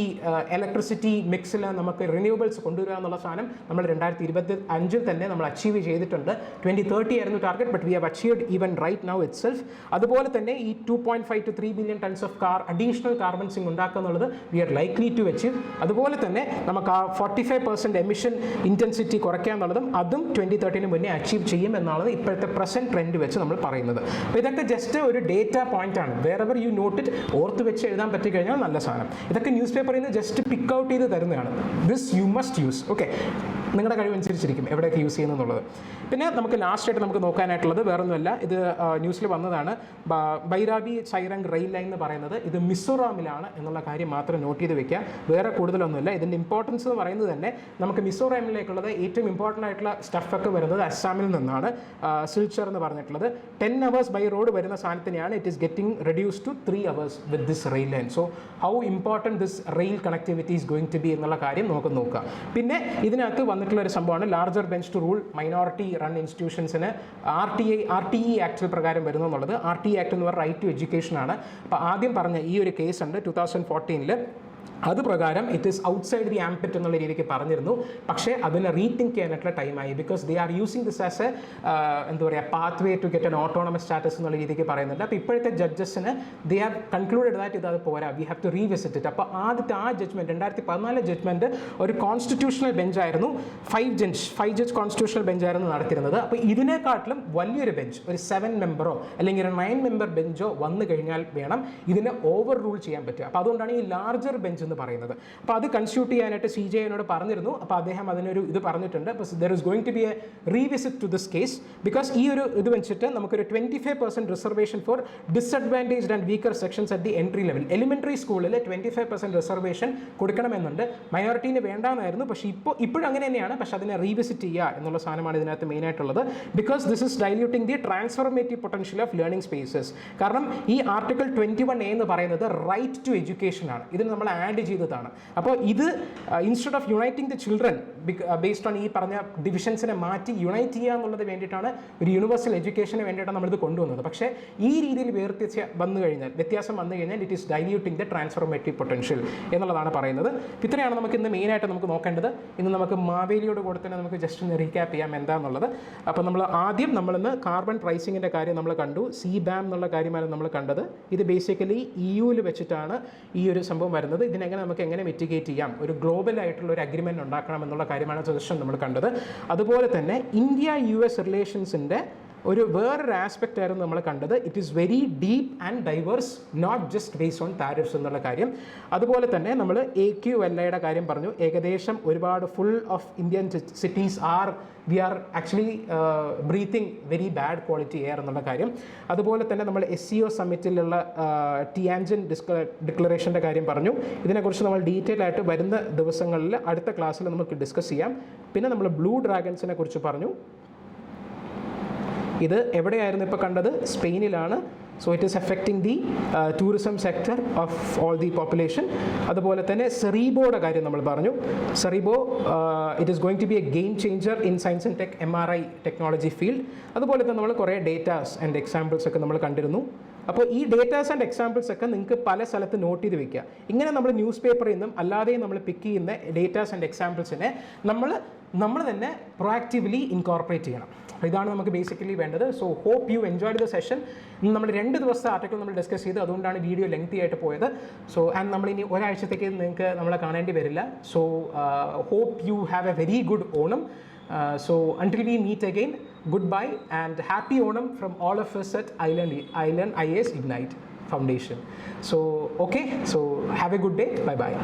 ഇലക്ട്രിസിറ്റി മിക്സിൽ നമുക്ക് റിന്യൂവബിൾസ് കൊണ്ടുവരിക എന്നുള്ള സാധനം നമ്മൾ 2025 തന്നെ നമ്മൾ അച്ചീവ് ചെയ്തിട്ടുണ്ട്. 2030 ആയിരുന്നു target, but we have achieved even right now itself. അതുപോലെ തന്നെ ഈ 2.5 to 3 billion tons of additional carbon sink ഉണ്ടാക്കുക എന്നുള്ളത് we are likely to achieve. അതുപോലെ തന്നെ നമുക്ക് ആ 45% എമിഷൻ ഇൻറ്റൻസിറ്റി കുറയ്ക്കുക എന്നുള്ളതും അതും 2030 മുന്നേ അച്ചീവ് ചെയ്യും എന്നാണ് ഇപ്പോഴത്തെ പ്രസന്റ് ട്രെൻഡ് വെച്ച് നമ്മൾ പറയുന്നത്. അപ്പോൾ ഇതൊക്കെ ജസ്റ്റ് ഒരു ഡേറ്റ പോയിന്റ് ആണ്. വേറെവർ യു നോട്ട് ഇറ്റ്, ഓർത്ത് വെച്ച് എഴുതാൻ പറ്റിക്കഴിഞ്ഞാൽ നല്ല സാധനം. ഇതൊക്കെ ന്യൂസ് പേപ്പറിൽ നിന്ന് ജസ്റ്റ് പിക്ക് ഔട്ട് ചെയ്ത് തരുന്നതാണ്. This you must use. Okay, നിങ്ങളുടെ കഴിവനുസരിച്ചിരിക്കും എവിടെയൊക്കെ യൂസ് ചെയ്യുന്നത്. പിന്നെ നമുക്ക് ലാസ്റ്റായിട്ട് നമുക്ക് നോക്കാനായിട്ടുള്ളത് വേറൊന്നുമല്ല, ഇത് ന്യൂസിൽ വന്നതാണ്. ബൈരാബി സൈറംഗ് റെയിൽ ലൈൻ എന്ന് പറയുന്നത് ഇത് മിസോറാമിലാണ് എന്നുള്ള കാര്യം മാത്രം നോട്ട് ചെയ്ത് വെക്കുക. വേറെ കൂടുതലൊന്നുമില്ല. ഇതിൻ്റെ ഇമ്പോർട്ടൻസ് എന്ന് പറയുന്നത് തന്നെ നമുക്ക് മിസോറാമിലേക്കുള്ളത് ഏറ്റവും ഇമ്പോർട്ടൻ്റ് ആയിട്ടുള്ള സ്റ്റഫൊക്കെ വരുന്നത് അസ്സാമിൽ നിന്നാണ്. സിൽച്ചർ എന്ന് പറഞ്ഞിട്ടുള്ളത് 10 hours ബൈ റോഡ് വരുന്ന സാധനത്തിനെയാണ് it is getting reduce to 3 hours with this rail line. So how important this rail connectivity is going to be എന്നുള്ള കാര്യം നമുക്ക് നോക്കാം. പിന്നെ ഇതിനകത്ത് വന്നിട്ടുള്ള ഒരു സംഭവമാണ് larger bench to rule minority run ഇൻസ്റ്റിറ്റ്യൂഷൻസിന് RTE ആക്ട് പ്രകാരം വരുന്നു എന്നുള്ളത്. RTE ആക്ട് എന്ന് പറഞ്ഞാൽ റൈറ്റ് ടു എഡ്യൂക്കേഷൻ ആണ്. അപ്പോൾ ആദ്യം പറഞ്ഞ ഈ ഒരു കേസ് ഉണ്ട് 2014 അത് പ്രകാരം it is outside the ambit എന്നുള്ള രീതിക്ക് പറഞ്ഞിരുന്നു. പക്ഷേ അതിനെ റീതിങ്ക് ചെയ്യാനായിട്ടുള്ള ടൈമായി. Because they are using this as എന്താ പറയുക pathway to get an autonomous status എന്നുള്ള രീതിക്ക് പറയുന്നുണ്ട്. അപ്പോൾ ഇപ്പോഴത്തെ ജഡ്ജസിന് ദേ ആർ കൺക്ലൂഡഡ് ദാറ്റ് ഇത് പോരാ, we have to revisit it. അപ്പോൾ ആദ്യത്തെ ആ ജഡ്ജ്മെൻറ്റ് 2014 ജഡ്ജ്മെൻറ്റ് ഒരു കോൺസ്റ്റിറ്റ്യൂഷണൽ ബെഞ്ചായിരുന്നു, 5 ജഡ്ജ് കോൺസ്റ്റിറ്റ്യൂഷണൽ ബെഞ്ചായിരുന്നു നടത്തിയിരുന്നത്. അപ്പോൾ ഇതിനെക്കാട്ടിലും വലിയൊരു ബെഞ്ച്, ഒരു 7 മെമ്പറോ അല്ലെങ്കിൽ ഒരു 9 മെമ്പർ ബെഞ്ചോ വന്നു കഴിഞ്ഞാൽ വേണം ഇതിനെ ഓവർ റൂൾ ചെയ്യാൻ പറ്റുക. അപ്പോൾ അതുകൊണ്ടാണ് ഈ ലാർജർ ബെഞ്ച് പറയുന്നത്. അപ്പോൾ അത് കൺസ്റ്റിറ്റ്യൂട്ട് ചെയ്യാനായിട്ട് CJIനോട് പറഞ്ഞിരുന്നു. അപ്പോൾ അദ്ദേഹം അതിനൊരു ഇത് പറഞ്ഞിട്ടുണ്ട്. അപ്പോൾ there is going to be a revisit to this case because ഈ ഒരു ഇത് വെച്ചിട്ട് നമുക്കൊരു 25% reservation for disadvantaged and weaker sections at the entry level. Elementary സ്കൂളിൽ 25% റിസർവേഷൻ കൊടുക്കണമെന്നുണ്ട്. മൈനോറിറ്റീന് വേണ്ടാന്നായിരുന്നു, പക്ഷേ ഇപ്പോഴും അങ്ങനെ തന്നെയാണ്. പക്ഷേ അതിനെ റീവിസിറ്റ് ചെയ്യുക എന്നുള്ള സാധനമാണ് ഇതിനകത്ത് മെയിനായിട്ടുള്ളത്. Because this is diluting the transformative potential of learning spaces. കാരണം ഈ ആർട്ടിക്കിൾ 21A എന്ന് പറയുന്നത് റൈറ്റ് ടു എഡ്യൂക്കേഷൻ ആണ്. ഇതിന് നമ്മൾ ആഡ് ചെയ്തതാണ്. അപ്പോൾ ഇത് instead of uniting the children based on ഈ പറഞ്ഞ ഡിവിഷൻസിനെ മാറ്റി യുണൈറ്റ് ചെയ്യുക എന്നുള്ളത് വേണ്ടിയിട്ടാണ് ഒരു യൂണിവേഴ്സൽ എഡ്യൂക്കേഷന് വേണ്ടിയിട്ടാണ് നമ്മളിത് കൊണ്ടുവന്നത്. പക്ഷേ ഈ രീതിയിൽ വ്യത്യാസം വന്നു കഴിഞ്ഞാൽ it is diluting the transformative potential എന്നുള്ളതാണ് പറയുന്നത്. ഇത്രയാണ് നമുക്ക് ഇന്ന് മെയിനായിട്ട് നമുക്ക് നോക്കേണ്ടത്. ഇന്ന് നമുക്ക് മാവേലിയോട് കൂടെ തന്നെ നമുക്ക് ജസ്റ്റ് ഒന്ന് റീക്യാപ്പ് ചെയ്യാം എന്താണെന്നുള്ളത്. അപ്പോൾ നമ്മളിന്ന് കാർബൺ പ്രൈസിങ്ങിൻ്റെ കാര്യം നമ്മൾ കണ്ടു. CBAM എന്നുള്ള കാര്യമാണ് നമ്മൾ കണ്ടത്. ഇത് ബേസിക്കലി EU-ൽ വെച്ചിട്ടാണ് ഈ ഒരു സംഭവം വരുന്നത്. നമുക്ക് എങ്ങനെ മിറ്റിഗേറ്റ് ചെയ്യാം, ഒരു ഗ്ലോബൽ ആയിട്ടുള്ള ഒരു അഗ്രിമെൻറ്റ് ഉണ്ടാക്കണം എന്നുള്ള കാര്യമാണ് സജഷൻ നമ്മൾ കണ്ടത്. അതുപോലെ തന്നെ India-US റിലേഷൻസിൻ്റെ വേറൊരു ആസ്പെക്റ്റ് ആയിരുന്നു നമ്മൾ കണ്ടത്. It is very deep and diverse, not just based on tariffs എന്നുള്ള കാര്യം. അതുപോലെ തന്നെ നമ്മൾ AQLIയുടെ കാര്യം പറഞ്ഞു. ഏകദേശം ഒരുപാട് full of Indian cities we are actually breathing very bad quality air എന്നുള്ള കാര്യം. അതുപോലെ തന്നെ നമ്മൾ SCO സമ്മിറ്റിലുള്ള ടിയാൻജിൻ ഡിക്ലറേഷൻ്റെ കാര്യം പറഞ്ഞു. ഇതിനെക്കുറിച്ച് നമ്മൾ ഡീറ്റെയിൽ ആയിട്ട് വരുന്ന ദിവസങ്ങളിൽ അടുത്ത ക്ലാസ്സിൽ നമുക്ക് ഡിസ്കസ് ചെയ്യാം. പിന്നെ നമ്മൾ ബ്ലൂ ഡ്രാഗൺസിനെ കുറിച്ച് പറഞ്ഞു. ഇത് എവിടെയായിരുന്നു ഇപ്പോൾ കണ്ടത്? സ്പെയിനിലാണ്. So it is affecting the tourism sector of all the population. അതുപോലെ തന്നെ സെറീബോയുടെ കാര്യം നമ്മൾ പറഞ്ഞു. Cerebo it is going to be a game changer in science and tech MRI technology field. അതുപോലെ തന്നെ നമ്മൾ കുറേ ഡേറ്റാസ് ആൻഡ് എക്സാമ്പിൾസ് ഒക്കെ നമ്മൾ കണ്ടിരുന്നു. അപ്പോൾ ഈ ഡേറ്റാസ് ആൻഡ് എക്സാമ്പിൾസ് ഒക്കെ നിങ്ങൾക്ക് പല സ്ഥലത്ത് നോട്ട് ചെയ്ത് വെക്കുക. ഇങ്ങനെ നമ്മൾ ന്യൂസ് പേപ്പറിൽ നിന്നും അല്ലാതെയും നമ്മൾ പിക്ക് ചെയ്യുന്ന ഡേറ്റാസ് ആൻഡ് എക്സാമ്പിൾസിനെ നമ്മൾ തന്നെ പ്രൊആക്റ്റീവ്ലി ഇൻകോർപ്പറേറ്റ് ചെയ്യണം. ഇതാണ് നമുക്ക് ബേസിക്കലി വേണ്ടത്. So hope you enjoyed the session. നമ്മൾ 2 ദിവസത്തെ ആർട്ടിക്കിൾ നമ്മൾ ഡിസ്കസ് ചെയ്ത്, അതുകൊണ്ടാണ് വീഡിയോ ലെങ്തി ആയിട്ട് പോയത്. സോ ആൻഡ് നമ്മളിനി ഒരാഴ്ചത്തേക്ക് നിങ്ങൾക്ക് നമ്മളെ കാണേണ്ടി വരില്ല. So hope you have a very good Onam. So until we meet again, goodbye and happy Onam from all of us at Island IAS Ignite Foundation. So okay, so have a good day. Bye bye.